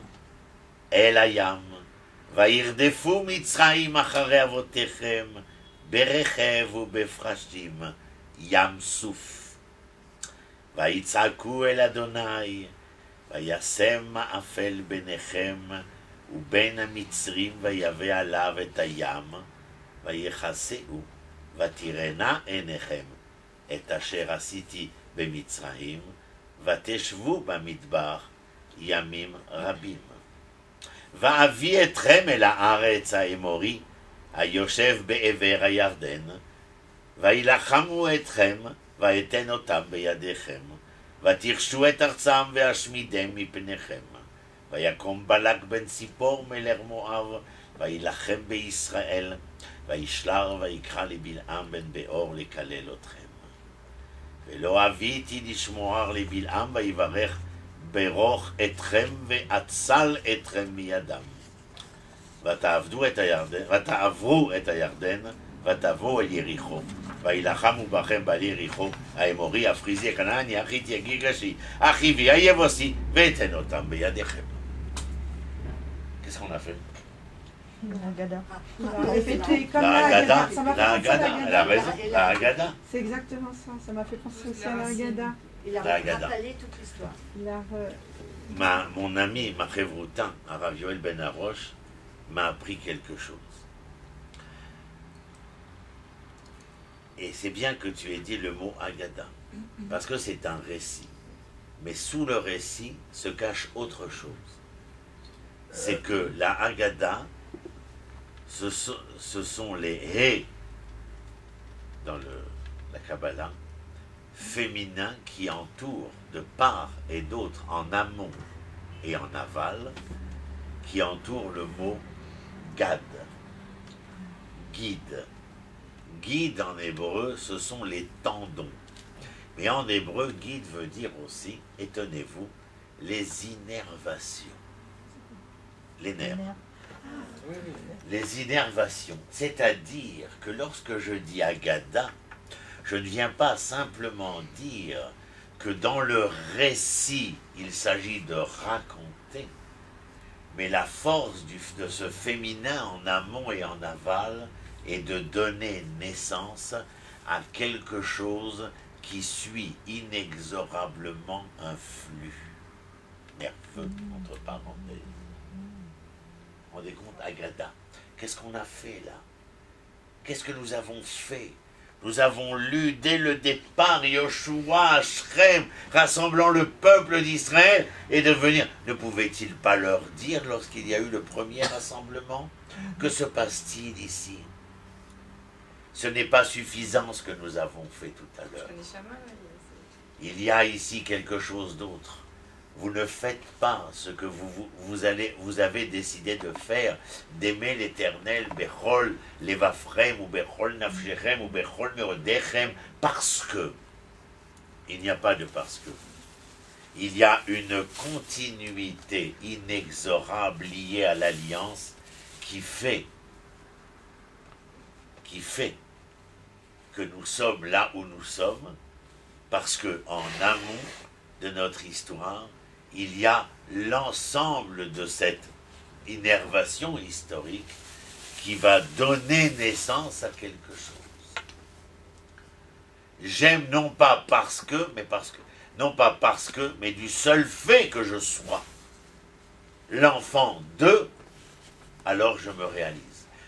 אל הים, וירדפו מצרים אחרי אבותיכם, ברכב ובפרשים, ים סוף. ויצעקו אל אדוני, וישם מאפל ביניכם ובין המצרים, ויבא עליו את הים, ויחסהו, ותראנה עיניכם את אשר עשיתי במצרים, ותשבו במטבח ימים רבים. ואביא אתכם אל הארץ האמורי, היושב בעבר הירדן, וילחמו אתכם, ויתן אותם בידיכם, ותירשו את ארצם ואשמידם מפניכם. ויקום בלק בן ציפור מלך מואב, וילחם בישראל, וישלח ויקרא לבלעם בן באור לקלל אתכם. ולא אביתי לשמוער לבלעם, ויברך ברוך אתכם ואצל אתכם מידם. ותעברו את הירדן, ותבואו אל יריחו. וילחמו בכם בעל יריחו, האמורי, הפריזי, הכנעני, החיתי, הגירשי, החיבי, היבוסי, ואתן אותם בידיכם. Qu'est-ce qu'on a fait? La Haggadah. La répéter comme La Haggadah, Ça m'a fait la penser à Haggadah, elle a raison, la Haggadah. C'est exactement ça. Ça m'a fait penser aussi à la Haggadah. Il a La Haggadah. rappelé toute l'histoire. Il a Mon ami, ma Chevroutin, Arav Yoel Ben Arosh, m'a appris quelque chose. Et c'est bien que tu aies dit le mot Haggadah, parce que c'est un récit. Mais sous le récit se cache autre chose. C'est que la Haggadah, ce sont les hé dans la Kabbalah, féminins qui entourent de part et d'autre, en amont et en aval, qui entourent le mot Gad, guide. Guide en hébreu, ce sont les tendons. Mais en hébreu, guide veut dire aussi, étonnez-vous, les innervations. Les nerfs. Les innervations. C'est-à-dire que lorsque je dis Haggadah, je ne viens pas simplement dire que dans le récit, il s'agit de raconter, mais la force de ce féminin en amont et en aval est de donner naissance à quelque chose qui suit inexorablement un flux nerveux, entre parenthèses. On rendez compte, Haggadah, qu'est-ce qu'on a fait là? Qu'est-ce que nous avons fait Nous avons lu dès le départ Yoshua à Shrem, rassemblant le peuple d'Israël, et de venir. Ne pouvait-il pas leur dire, lorsqu'il y a eu le premier rassemblement, que se passe-t-il ici? Ce n'est pas suffisant ce que nous avons fait tout à l'heure. Il y a ici quelque chose d'autre. Vous ne faites pas ce que vous avez décidé de faire, d'aimer l'Éternel, Bechol Levafrem, ou Bechol Nafshechem, ou Bechol Merodechem, parce que. Il n'y a pas de parce que. Il y a une continuité inexorable liée à l'alliance qui fait que nous sommes là où nous sommes, parce que en amont de notre histoire, il y a l'ensemble de cette innervation historique qui va donner naissance à quelque chose. J'aime non pas parce que, mais du seul fait que je sois l'enfant de, alors je me réalise.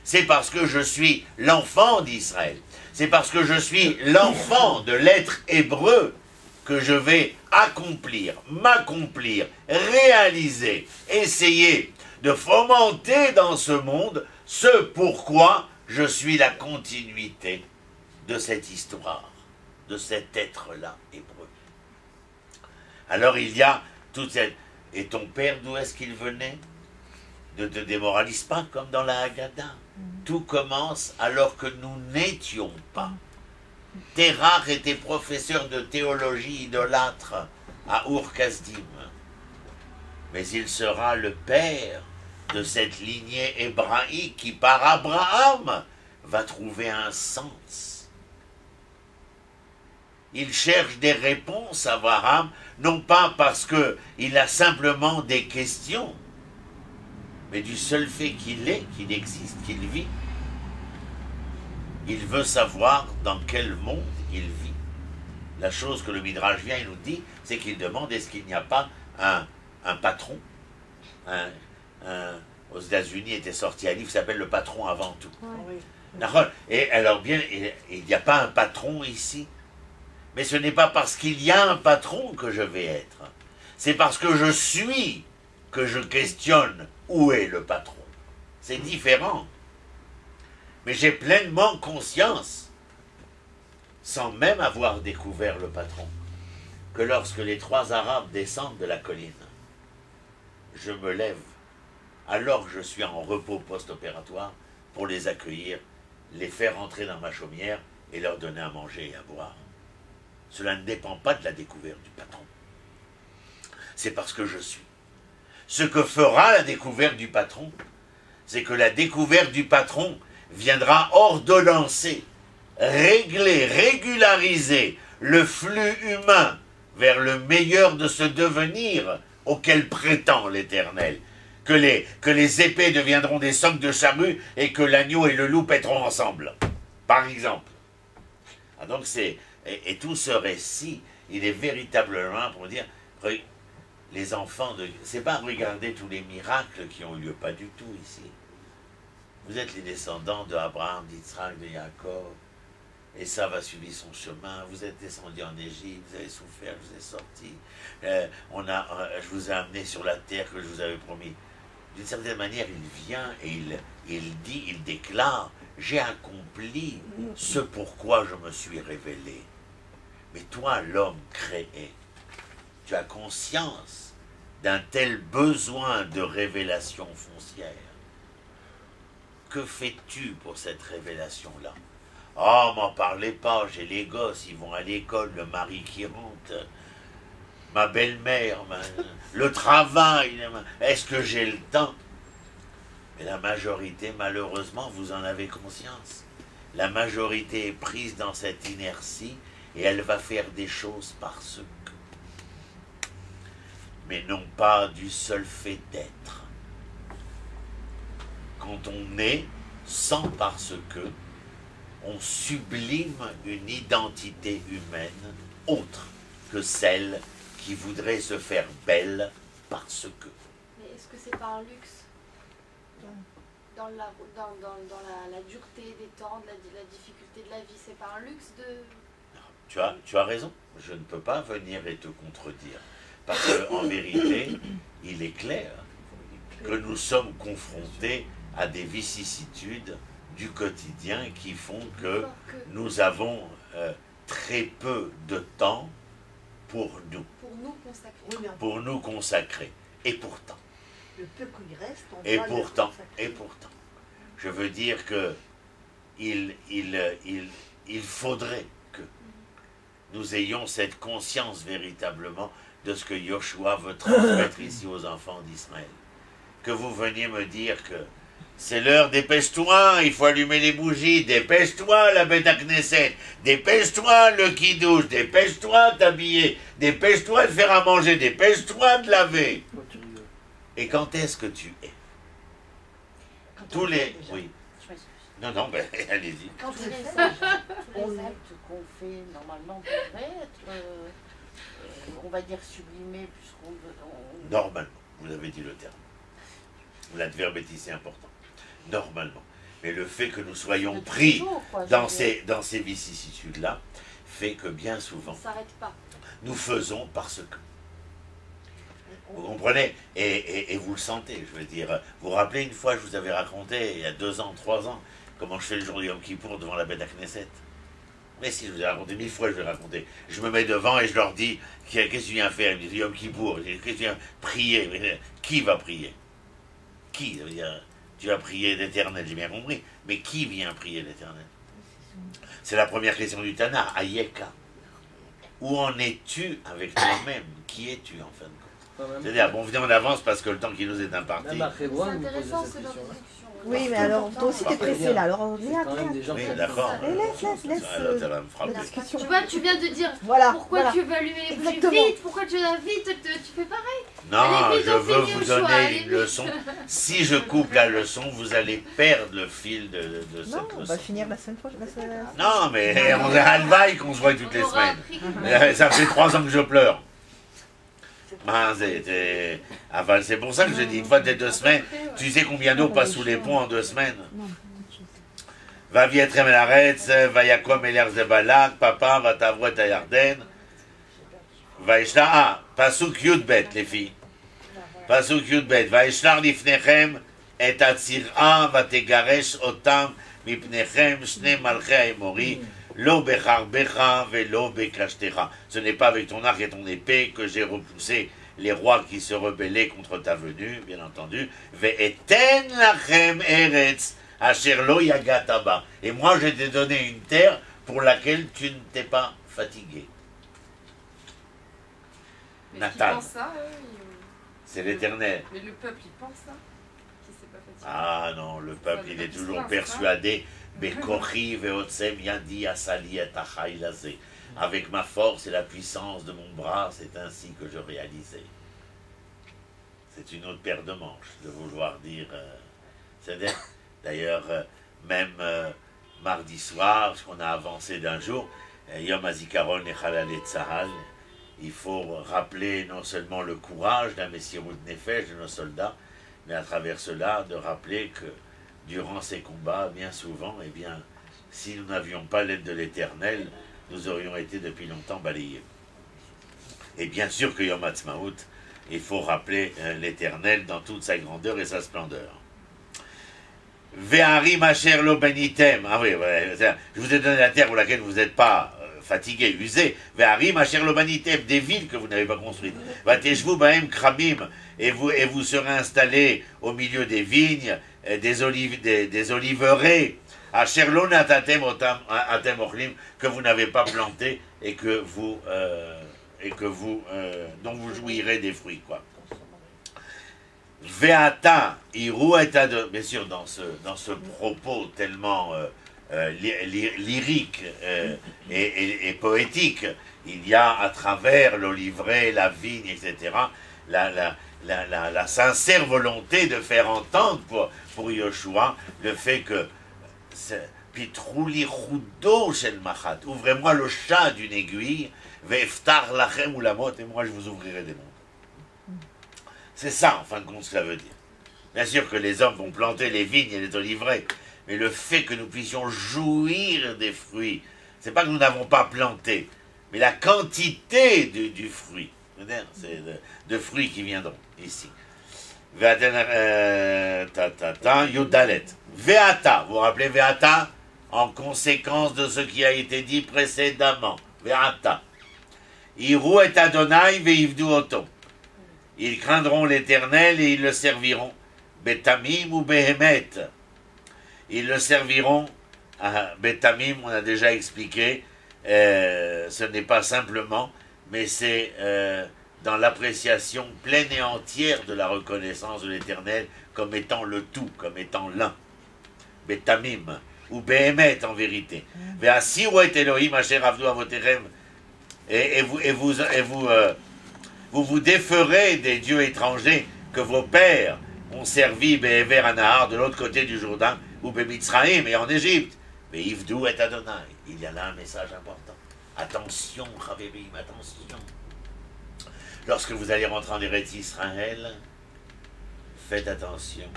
C'est parce que je suis l'enfant d'Israël. C'est parce que je suis l'enfant de l'être hébreu que je vais accomplir, m'accomplir, réaliser, essayer de fomenter dans ce monde ce pourquoi je suis la continuité de cette histoire, de cet être-là hébreu. Alors il y a toute cette... Et ton père, d'où est-ce qu'il venait? Ne te démoralise pas comme dans la Haggadah. Tout commence alors que nous n'étions pas. Terach était professeur de théologie idolâtre à Ur-Kasdim. Mais il sera le père de cette lignée hébraïque qui, par Abraham, va trouver un sens. Il cherche des réponses, Abraham, non pas parce qu'il a simplement des questions, mais du seul fait qu'il est, qu'il existe, qu'il vit. Il veut savoir dans quel monde il vit. La chose que le Midrash vient et nous dit, c'est qu'il demande est-ce qu'il n'y a pas un patron. Aux États-Unis était sorti un livre qui s'appelle Le patron avant tout. Oui. Et alors bien, il n'y a pas un patron ici. Mais ce n'est pas parce qu'il y a un patron que je vais être. C'est parce que je suis que je questionne où est le patron. C'est différent. Mais j'ai pleinement conscience, sans même avoir découvert le patron, que lorsque les 3 Arabes descendent de la colline, je me lève, alors que je suis en repos post-opératoire, pour les accueillir, les faire entrer dans ma chaumière et leur donner à manger et à boire. Cela ne dépend pas de la découverte du patron. C'est parce que je suis. Ce que fera la découverte du patron, c'est que la découverte du patron viendra ordonnancer, régler, régulariser le flux humain vers le meilleur de ce devenir auquel prétend l'Éternel. Que les épées deviendront des socs de charrue et que l'agneau et le loup pèteront ensemble, par exemple. Ah, donc et tout ce récit, il est véritablement pour dire, les enfants de... C'est pas regarder tous les miracles qui ont eu lieu, pas du tout ici. Vous êtes les descendants d'Abraham, d'Israël, de Jacob. Et ça va suivre son chemin. Vous êtes descendus en Égypte, vous avez souffert, je vous ai sortis. Je vous ai amené sur la terre que je vous avais promis. D'une certaine manière, il vient et il dit, il déclare, j'ai accompli ce pourquoi je me suis révélé. Mais toi, l'homme créé, tu as conscience d'un tel besoin de révélation foncière. Que fais-tu pour cette révélation-là? Oh, m'en parlez pas, j'ai les gosses, ils vont à l'école, le mari qui rentre, ma belle-mère, le travail, est-ce que j'ai le temps? Mais la majorité, malheureusement, vous en avez conscience. La majorité est prise dans cette inertie et elle va faire des choses parce que. Mais non pas du seul fait d'être. Quand on est sans parce que, on sublime une identité humaine autre que celle qui voudrait se faire belle parce que. Mais est-ce que c'est par luxe? dans la dureté des temps, de la difficulté de la vie. C'est pas un luxe de... Tu as raison, je ne peux pas venir et te contredire. Parce qu'en vérité, il est clair que nous sommes confrontés à des vicissitudes du quotidien qui font que nous avons très peu de temps pour nous. Pour nous consacrer. Oui, Pour nous consacrer. Et pourtant, le peu qu'il reste, on et doit le pourtant, consacrer. et pourtant, je veux dire que il faudrait que nous ayons cette conscience véritablement de ce que Yoshua veut transmettre ici aux enfants d'Israël. Que vous veniez me dire que c'est l'heure, dépêche-toi, il faut allumer les bougies, dépêche-toi la bête à Knesset, dépêche-toi le kidouche, dépêche-toi t'habiller, dépêche-toi de faire à manger, dépêche-toi de laver. Et quand est-ce que tu es? Quand Tous on le les... fait déjà. Oui. Je m'excuse. Non, non, ben, allez-y. Quand Tous on le les fait, actes. les actes qu'on fait normalement devraient être, on va dire, sublimés, puisqu'on... Normalement, vous avez dit le terme. L'adverbe est ici important. Normalement. Mais le fait que nous soyons de tous les pris jours, quoi, dans je veux dire. dans ces vicissitudes-là fait que bien souvent, On ne s'arrête pas. nous faisons parce que. Vous comprenez? Et vous le sentez, je veux dire. Vous vous rappelez une fois, je vous avais raconté, il y a 2 ans, 3 ans, comment je fais le jour du Yom Kippour devant la bête à Knesset. Mais si, je vous ai raconté 1000 fois, je vais raconter. Je me mets devant et je leur dis, qu'est-ce que tu viens faire? Ils me disent Yom Kippour. Qu'est-ce que tu viens prier? Qui va prier? Qui? Ça veut dire, tu vas prier l'Éternel, j'ai bien compris. Mais qui vient prier l'Éternel? C'est la première question du Tana, Ayeka. Où en es-tu avec toi-même? Qui es-tu en fin de compte? C'est-à-dire, bon, venez en avance parce que le temps qui nous est imparti. Même à C'est Hebron, vous posez intéressant, cette c'est question. l'introduction. Oui, mais alors, toi aussi, t'es pressé là. Alors, C'est viens, quand même des viens. gens Oui, qui d'accord. Et laisse. Ah, l'autre, elle va me frapper. la discussion. Tu vois, tu viens de dire Voilà. pourquoi voilà. tu veux allumer les bougies Exactement. vite, pourquoi tu vas vite, tu fais pareil. Non, Allez vite, je on veux finit vous le choix, donner allez une vite. leçon. Si je coupe la leçon, vous allez perdre le fil de Non, cette on leçon. va finir la semaine prochaine. Non, mais on est à Halvaï qu'on se voit toutes les On aura semaines. appris. Ça fait 3 ans que je pleure. Ben, c'est pour ça que je dis, une fois toutes les 2 semaines, tu sais combien d'eau passe sous les ponts en 2 semaines? Va vietrem el aretz, va yakom el erz de balak, papa, va tavro et ayarden, va ishla, pasuk yudbet, les filles. Pasuk yudbet, va ishlar lifnechem, et atzir'a, va tegaresh otam, mipnechem, shne malche aimori, lo becharbecha, velo bekashtecha. Ce n'est pas avec ton arc et ton épée que j'ai repoussé les rois qui se rebellaient contre ta venue, bien entendu. Ve'eten lachem eretz, asher lo yagataba. Et moi, je t'ai donné une terre pour laquelle tu ne t'es pas fatigué. Mais qui Nathan, pense ça, c'est l'Éternel. Mais le peuple, il pense ça. Qui s'est pas fatigué. Ah non, le peuple, il est toujours persuadé. Bekochi ve'otsem yadi asali et achai lazé. Avec ma force et la puissance de mon bras, c'est ainsi que je réalisais. C'est une autre paire de manches de vouloir dire. C'est-à-dire, d'ailleurs, même mardi soir, ce qu'on a avancé d'un jour, Yom Hazikaron et Chalal et Tzahal, il faut rappeler non seulement le courage d'un Messirut Nefesh de nos soldats, mais à travers cela, de rappeler que durant ces combats, bien souvent, eh bien, si nous n'avions pas l'aide de l'Éternel, nous aurions été depuis longtemps balayés. Et bien sûr que Yom Ha'atzmaut, il faut rappeler l'Éternel dans toute sa grandeur et sa splendeur. Ve'arim asher lo benitem. Ah oui, je vous ai donné la terre pour laquelle vous n'êtes pas fatigué, usé. Ve'arim asher lo benitem, des villes que vous n'avez pas construites. Vateshvu bahem kramim, et vous serez installés au milieu des vignes, des oliveraies. Asher lo natatem atem ochlim, que vous n'avez pas planté et que dont vous jouirez des fruits, quoi. Veata, Iru et Adon, bien sûr, dans ce propos tellement lyrique et poétique, il y a à travers l'oliveraie, la vigne, etc., la sincère volonté de faire entendre pour Yoshua le fait que Pitrouli Rudo Shel Machat, ouvrez-moi le chat d'une aiguille, Veftar Lachem ou la mot, et moi je vous ouvrirai des mondes. C'est ça, en fin de compte, ce que ça veut dire. Bien sûr que les hommes vont planter les vignes et les oliveraies, mais le fait que nous puissions jouir des fruits, c'est pas que nous n'avons pas planté, mais la quantité du fruit. C'est de fruits qui viendront ici. Yudalet. Veata, vous vous rappelez Veata? En conséquence de ce qui a été dit précédemment. Veata. Iru et Adonai veivdu oto. Ils craindront l'Éternel et ils le serviront. Betamim ou Behemet. Ils le serviront. Betamim, on a déjà expliqué, ce n'est pas simplement, mais c'est dans l'appréciation pleine et entière de la reconnaissance de l'Éternel comme étant le tout, comme étant l'un. Betamim, ou Behemet en vérité. Ve'asiru et Elohim asher avdu avoterem. Et vous déferez des dieux étrangers que vos pères ont servi Be'ever Anahar de l'autre côté du Jourdain, ou Bemitzraïm et en Égypte. Mais Ivdou et Adonai. Il y a là un message important. Attention, Chavébim, attention. Lorsque vous allez rentrer en Eretz Israël, faites attention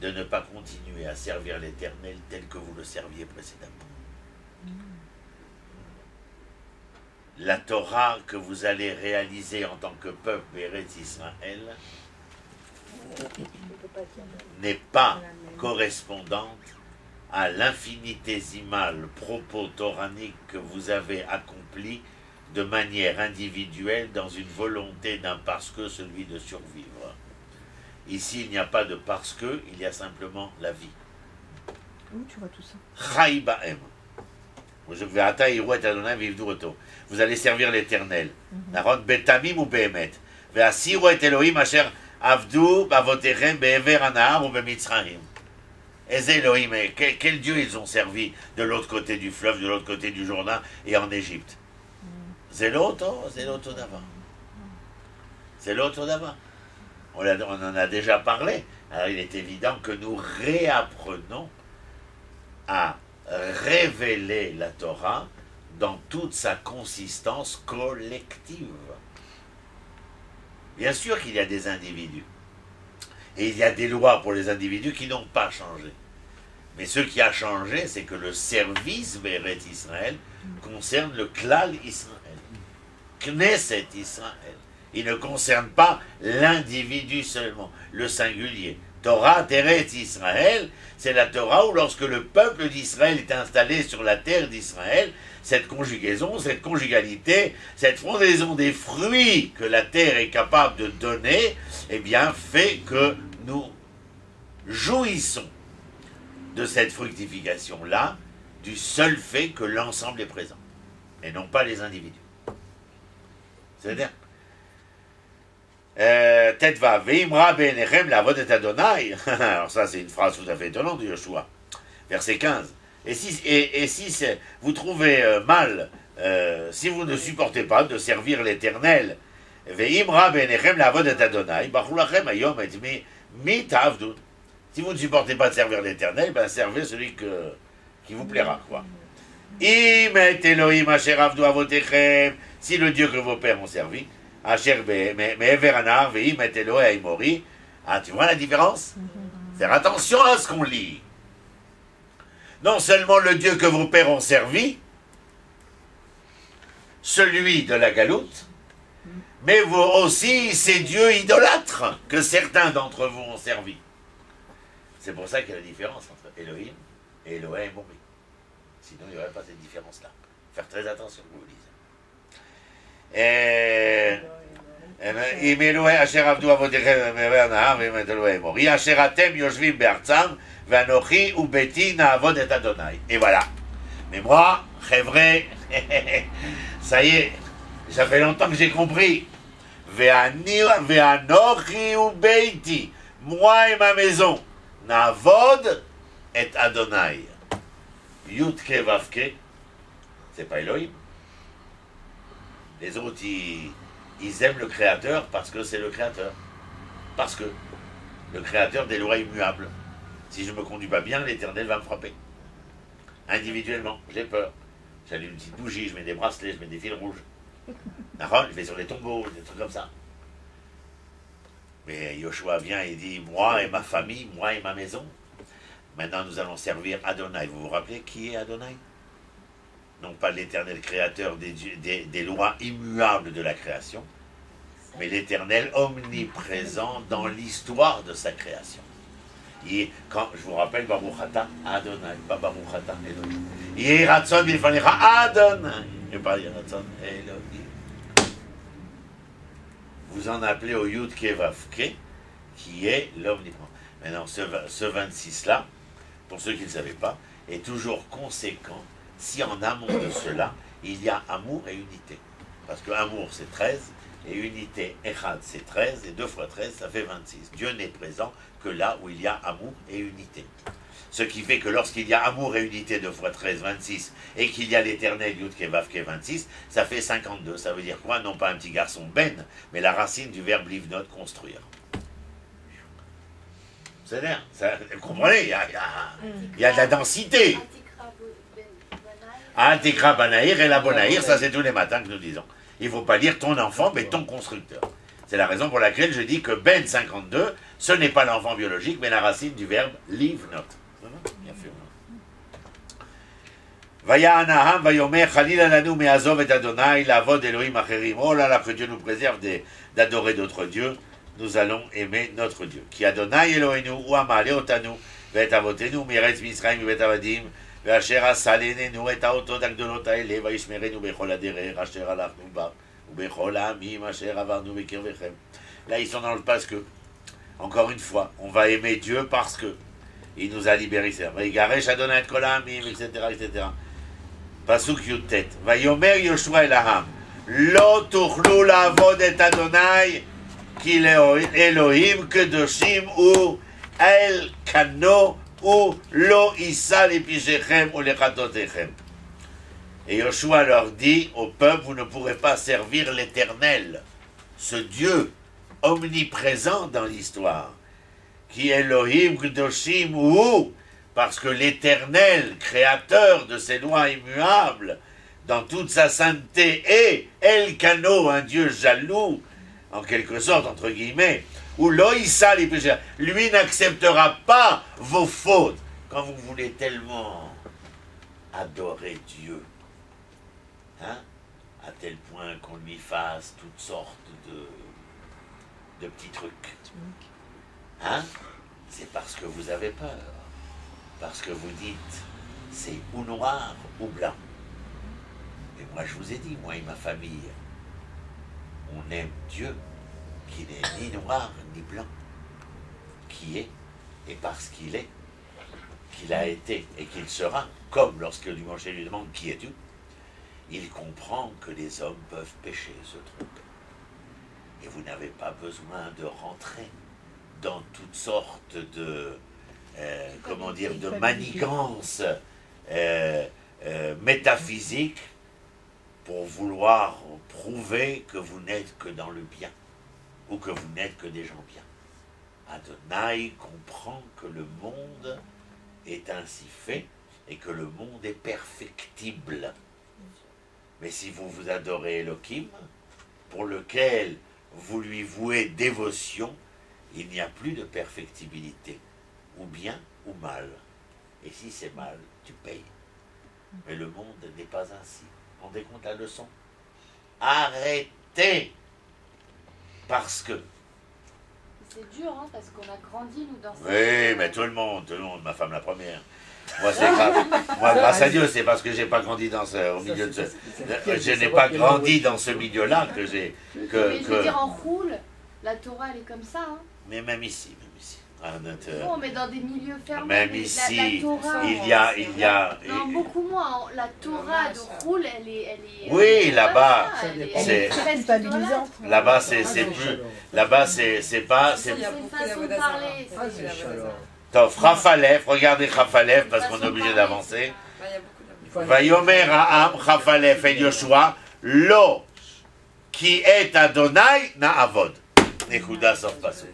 de ne pas continuer à servir l'Éternel tel que vous le serviez précédemment. La Torah que vous allez réaliser en tant que peuple Eretz Israël n'est pas correspondante à l'infinitésimal propos toranique que vous avez accompli de manière individuelle dans une volonté d'un parce que, celui de survivre. Ici, il n'y a pas de parce que, il y a simplement la vie. Où tu vois tout ça? Chai ba'em. Vous allez servir l'Éternel. Naron betamim ou behemet. Ve'asiru et Elohim asher avdu bavoterem be'ever anahar ou bemitzraim. Et Elohim, quel Dieu ils ont servi de l'autre côté du fleuve, de l'autre côté du Jourdain et en Égypte? C'est l'autre d'avant. C'est l'autre d'avant. On en a déjà parlé. Alors il est évident que nous réapprenons à révéler la Torah dans toute sa consistance collective. Bien sûr qu'il y a des individus. Et il y a des lois pour les individus qui n'ont pas changé. Mais ce qui a changé, c'est que le service Béret Israël concerne le Klal Israël. Knesset Israël. Il ne concerne pas l'individu seulement, le singulier. Torah Teret Israël, c'est la Torah où lorsque le peuple d'Israël est installé sur la terre d'Israël, cette conjugaison, cette conjugalité, cette frondaison des fruits que la terre est capable de donner, eh bien, fait que nous jouissons de cette fructification-là du seul fait que l'ensemble est présent, et non pas les individus. C'est-à-dire, Tetva, Veimra Benechem la vodet Adonai. Alors ça, c'est une phrase tout à fait étonnante de Yoshua. Verset 15. Et si vous trouvez mal, si vous ne supportez pas de servir l'Éternel, Veimra Benechem la vodet Adonai, Bachulachem ayom et mi ta'avdun. Si vous ne supportez pas de servir l'Éternel, ben servez celui qui vous plaira, quoi. Im et Elohim asher avdu avotechem. Si le Dieu que vos pères ont servi, asher me'ever anar ve'im et Elohim mori. Ah, tu vois la différence? Faire attention à ce qu'on lit. Non seulement le Dieu que vos pères ont servi, celui de la galoute, mais vous aussi ces dieux idolâtres que certains d'entre vous ont servi. C'est pour ça qu'il y a la différence entre Elohim et Elohim mori. Sinon, il n'y aurait pas cette différence-là. Faire très attention, vous le lisez. Et voilà. Mais moi, Chevre, ça y est, ça fait longtemps que j'ai compris. Moi et ma maison, Navod et Adonai. Yutke Vavke, c'est pas Elohim. Les autres, ils aiment le Créateur parce que c'est le Créateur. Parce que le Créateur des lois immuables. Si je ne me conduis pas bien, l'Éternel va me frapper. Individuellement, j'ai peur. J'allume une petite bougie, je mets des bracelets, je mets des fils rouges. Je vais sur les tombeaux, des trucs comme ça. Mais Yoshua vient et dit, moi et ma famille, moi et ma maison, maintenant nous allons servir Adonai. Vous vous rappelez qui est Adonai? Non pas l'éternel créateur des lois immuables de la création, mais l'éternel omniprésent dans l'histoire de sa création. Quand je vous rappelle, Baruch Ata Adonai, pas Baruch Ata Elohim. Yehi Ratzon Bilfanecha Adonai, et pas Yehi Ratzon Elohim. Vous en appelez au Yud Ke Vav Ke, qui est l'omniprésent. Maintenant, ce 26-là, pour ceux qui ne savaient pas, est toujours conséquent si en amont de cela, il y a amour et unité. Parce que amour, c'est 13, et unité, Echad, c'est 13, et 2 fois 13, ça fait 26. Dieu n'est présent que là où il y a amour et unité. Ce qui fait que lorsqu'il y a amour et unité 2 fois 13, 26, et qu'il y a l'éternel Yud Ke Vav Ke 26, ça fait 52. Ça veut dire quoi? Non pas un petit garçon ben, mais la racine du verbe livnot, construire. C'est-à-dire, vous comprenez, il y a de la densité. Antikra Banaïr et la Bonaïr, ça c'est tous les matins que nous disons. Il ne faut pas dire ton enfant, mais ton constructeur. C'est la raison pour laquelle je dis que Ben 52, ce n'est pas l'enfant biologique, mais la racine du verbe livnot. Bien sûr. Vaya Anaham, Vayomer, Khalila Lanu, Meazov et Adonai, Lavod Elohim Acherim. Oh là là, que Dieu nous préserve d'adorer d'autres dieux. Nous allons aimer notre Dieu. Qui Adonai Elohenu, ou Amale Otanu, Vet Avotenu, Miretz Misraim, Vet Avadim, Ve'asher Asalenenu, et Aotot Agdolot Haele, Vaishmerenu, Bechol Aderer, Asher Alachnu Ba, ou Bechol Amim, Asher Avarnu, Bekirvechem. Là, ils sont dans le parce que, encore une fois, on va aimer Dieu parce que il nous a libérés. Vaïgaresh Adonai et Kol Amim, etc., etc. Pasuk Yutet. Vayomer Yoshua Elaham. Lo tuchlu lavod et Adonai, qu'il est Elohim, Kedoshim, ou El Kano, ou Lo Issa Lepishechem, ou Lechatotechem. Et Yoshua leur dit au peuple, vous ne pourrez pas servir l'Éternel, ce Dieu omniprésent dans l'histoire, qui est Elohim, Kedoshim, ou, parce que l'Éternel, créateur de ces lois immuables, dans toute sa sainteté, est El Kano, un Dieu jaloux, en quelque sorte, entre guillemets, ou Loïssa, les péchés, lui n'acceptera pas vos fautes. Quand vous voulez tellement adorer Dieu, hein, à tel point qu'on lui fasse toutes sortes de petits trucs, hein, c'est parce que vous avez peur, parce que vous dites, c'est ou noir ou blanc. Et moi je vous ai dit, moi et ma famille, on aime Dieu, qui n'est ni noir ni blanc, qui est, et parce qu'il est, qu'il a été et qu'il sera, comme lorsque le Moshe lui demande qui es-tu, il comprend que les hommes peuvent pécher, se tromper. Et vous n'avez pas besoin de rentrer dans toutes sortes de, comment dire, de manigances métaphysiques pour vouloir prouver que vous n'êtes que dans le bien, ou que vous n'êtes que des gens bien. Adonai comprend que le monde est ainsi fait, et que le monde est perfectible. Mais si vous vous adorez Elohim, pour lequel vous lui vouez dévotion, il n'y a plus de perfectibilité, ou bien ou mal. Et si c'est mal, tu payes. Mais le monde n'est pas ainsi. Rendez compte la leçon. Arrêtez. Parce que. C'est dur, hein, parce qu'on a grandi, nous, dans cette... Oui, mais tout le monde, ma femme la première. Moi, c'est grave. Moi, grâce à Dieu, c'est parce que j'ai pas grandi dans au milieu de ce... Je n'ai pas grandi dans ce milieu-là que j'ai... Mais je veux dire, en roule, la Torah, elle est comme ça, hein. Mais même ici. Non, mais dans des milieux fermés. Même ici, la Torah, il y a... Non, beaucoup moins. La Torah de roule, elle est oui, là-bas, c'est très stabilisante. Là-bas, c'est plus... Là-bas, c'est pas... C'est une façon de parler. Tov, Chafalef, regardez Chafalef, parce qu'on est obligé d'avancer. Vayomer Ha'am, Chafalef et Yoshua, Lo, qui est Adonai, Na'avod. Nekuda sort pasuk.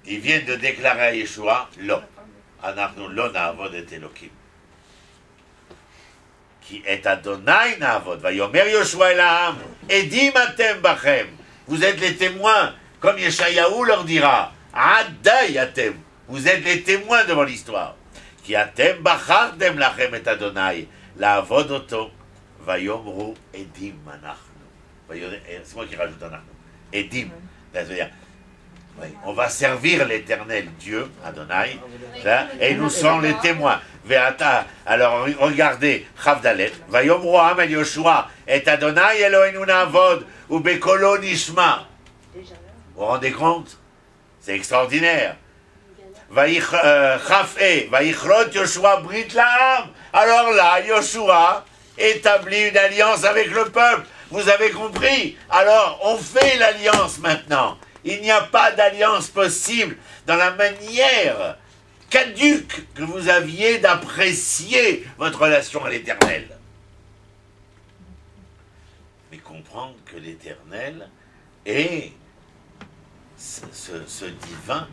Ils viennent de déclarer à Yeshua, Lo, Anachnu Lo Na'avod et Elohim. Qui est Adonai Na'avod. Vayomer Yoshua el Ha'am, Edim atem bachem. Vous êtes les témoins. comme Yeshayahu leur dira, Adai atem, vous êtes les témoins devant l'histoire. Ki atem bachartem lachem et Adonai, la'avod oto, vayomru edim anachnu. C'est moi qui rajoute anachnu. Edim, c'est-à-dire, oui, on va servir l'éternel Dieu, Adonai, et nous serons les témoins. Alors regardez, Chavdalet, Vayomru Am el Yoshua, et Adonai Eloheinu na'avod, ou bekolo nishma. Vous vous rendez compte? C'est extraordinaire. Vaïchrot Yoshua Brit La'am. Alors là, Yoshua établit une alliance avec le peuple. Vous avez compris? Alors, on fait l'alliance maintenant. Il n'y a pas d'alliance possible dans la manière caduque que vous aviez d'apprécier votre relation à l'Éternel. Mais comprendre que l'Éternel est ce divin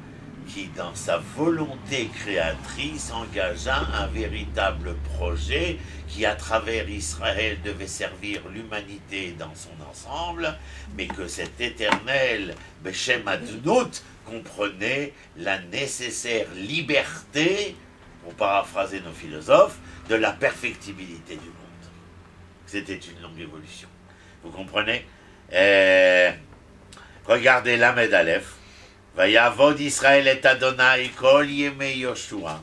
qui, dans sa volonté créatrice, engagea un véritable projet qui, à travers Israël, devait servir l'humanité dans son ensemble, mais que cet éternel Beshem Adnout comprenait la nécessaire liberté, pour paraphraser nos philosophes, de la perfectibilité du monde. C'était une longue évolution. Vous comprenez? Regardez l'Amed Aleph. Vayavod Israël et Adonai kol yemei Yoshua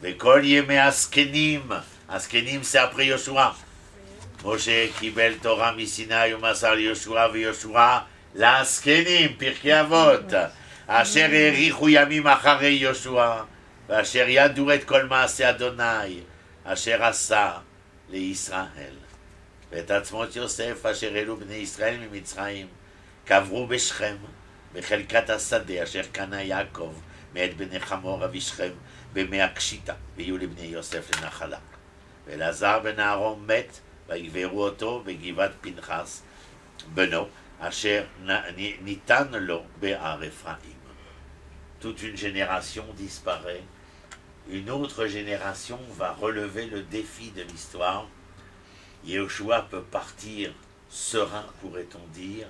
vekol yemei Askenim. Askenim, c'est après Yoshua. Moshe kibel Torah misinaï umasar Yoshua veYoshua l'Askenim, Pirkei Avot. Asher erichu yamim acharei Yoshua ואשר ידעו את כל מעשה אדוני אשר עשה לישראל. ואת עצמות יוסף אשר העלו בני ישראל ממצרים קברו בשכם בחלקת השדה אשר קנה יעקב מאת בני חמור אבי שכם במי הקשיטה, ויהיו לבני יוסף לנחלה. ואלעזר בן אהרון מת ויקברו אותו בגבעת פנחס בנו אשר ניתן לו בהר אפרים. Toute une génération disparaît, une autre génération va relever le défi de l'histoire. Yehoshua peut partir serein, pourrait-on dire,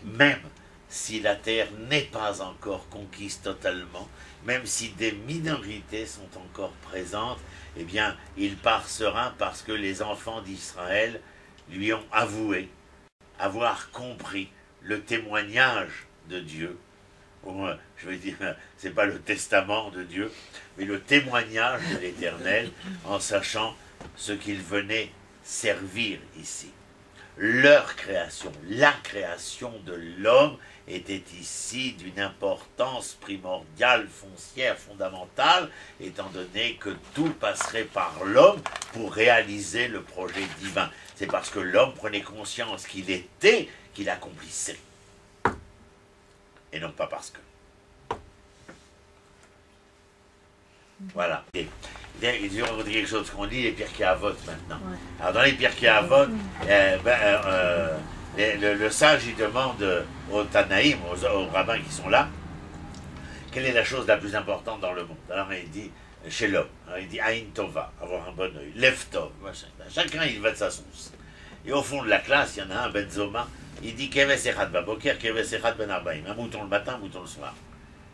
même si la terre n'est pas encore conquise totalement, même si des minorités sont encore présentes, eh bien, il part serein parce que les enfants d'Israël lui ont avoué avoir compris le témoignage de Dieu. Je veux dire, c'est pas le testament de Dieu, mais le témoignage de l'Éternel, en sachant ce qu'il venait servir ici. Leur création, la création de l'homme était ici d'une importance primordiale, foncière, fondamentale, étant donné que tout passerait par l'homme pour réaliser le projet divin. C'est parce que l'homme prenait conscience qu'il était, qu'il accomplissait. Et non pas parce que. Voilà. Et il y aura quelque chose qu'on lit, les Pirkei Avot maintenant. Ouais. Alors dans les Pirkei Avot, le sage il demande aux Tanaïm, aux rabbins qui sont là, quelle est la chose la plus importante dans le monde. Alors il dit, chez l'homme, il dit Aïn Tova, avoir un bon œil, Lev Tov, machin. Chacun il va de sa source. Et au fond de la classe, il y en a un, Ben Zoma, il dit Keves Echad Baboker, Keves Echad Ben Arbaïm, un mouton le matin, un mouton le soir.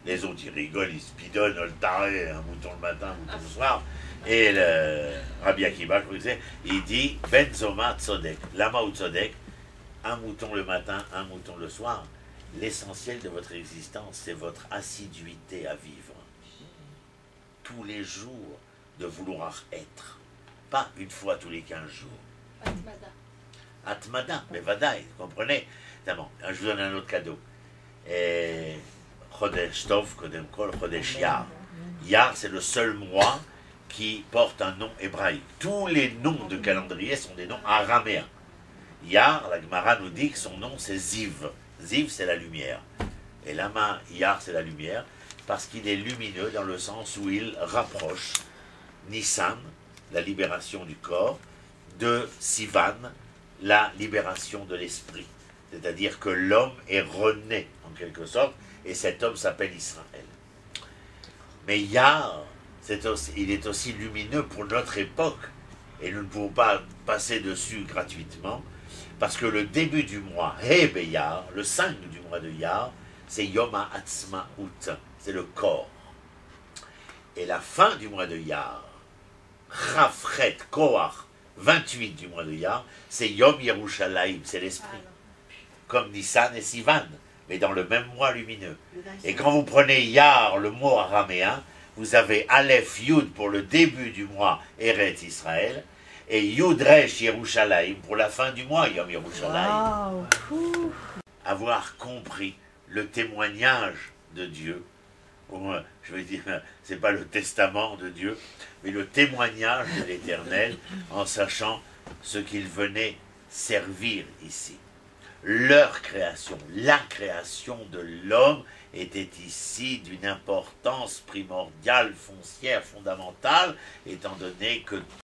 Les autres ils rigolent, ils se bidonnent, le taré, un mouton le matin, un mouton le soir. Et le Rabbi Akiba, il dit Ben Zoma Tzodek, Lama ou Tzodek, un mouton le matin, un mouton le soir. L'essentiel de votre existence, c'est votre assiduité à vivre. Tous les jours de vouloir être, pas une fois tous les 15 jours. Atmada. Atmada, mais vadaï, vous comprenez? Évidemment, je vous donne un autre cadeau. Chodesh Tov, Kodem Kol, Chodesh Yar. Yar, c'est le seul mois qui porte un nom hébraïque. Tous les noms de calendrier sont des noms araméens. Yar, la Gemara nous dit que son nom c'est Ziv. Ziv, c'est la lumière. Et la main, Yar, c'est la lumière, parce qu'il est lumineux dans le sens où il rapproche Nissan, la libération du corps, de Sivan, la libération de l'esprit. C'est-à-dire que l'homme est rené, en quelque sorte, et cet homme s'appelle Israël. Mais Yar, il est aussi lumineux pour notre époque, et nous ne pouvons pas passer dessus gratuitement, parce que le début du mois, Hebeyar, le 5 du mois de Yar, c'est Yom HaAtzmaut, c'est le corps. Et la fin du mois de Iyar, Chafret Koach, 28 du mois de Iyar, c'est Yom Yerushalayim, c'est l'esprit. Comme Nissan et Sivan, mais dans le même mois lumineux. Et quand vous prenez Iyar, le mot araméen, vous avez Aleph Yud pour le début du mois Eretz Israël, et Yud Resh Yerushalayim pour la fin du mois Yom Yerushalayim. Wow. Avoir compris le témoignage de Dieu, je veux dire, c'est pas le testament de Dieu, mais le témoignage de l'Éternel, en sachant ce qu'il venait servir ici. Leur création, la création de l'homme était ici d'une importance primordiale, foncière, fondamentale, étant donné que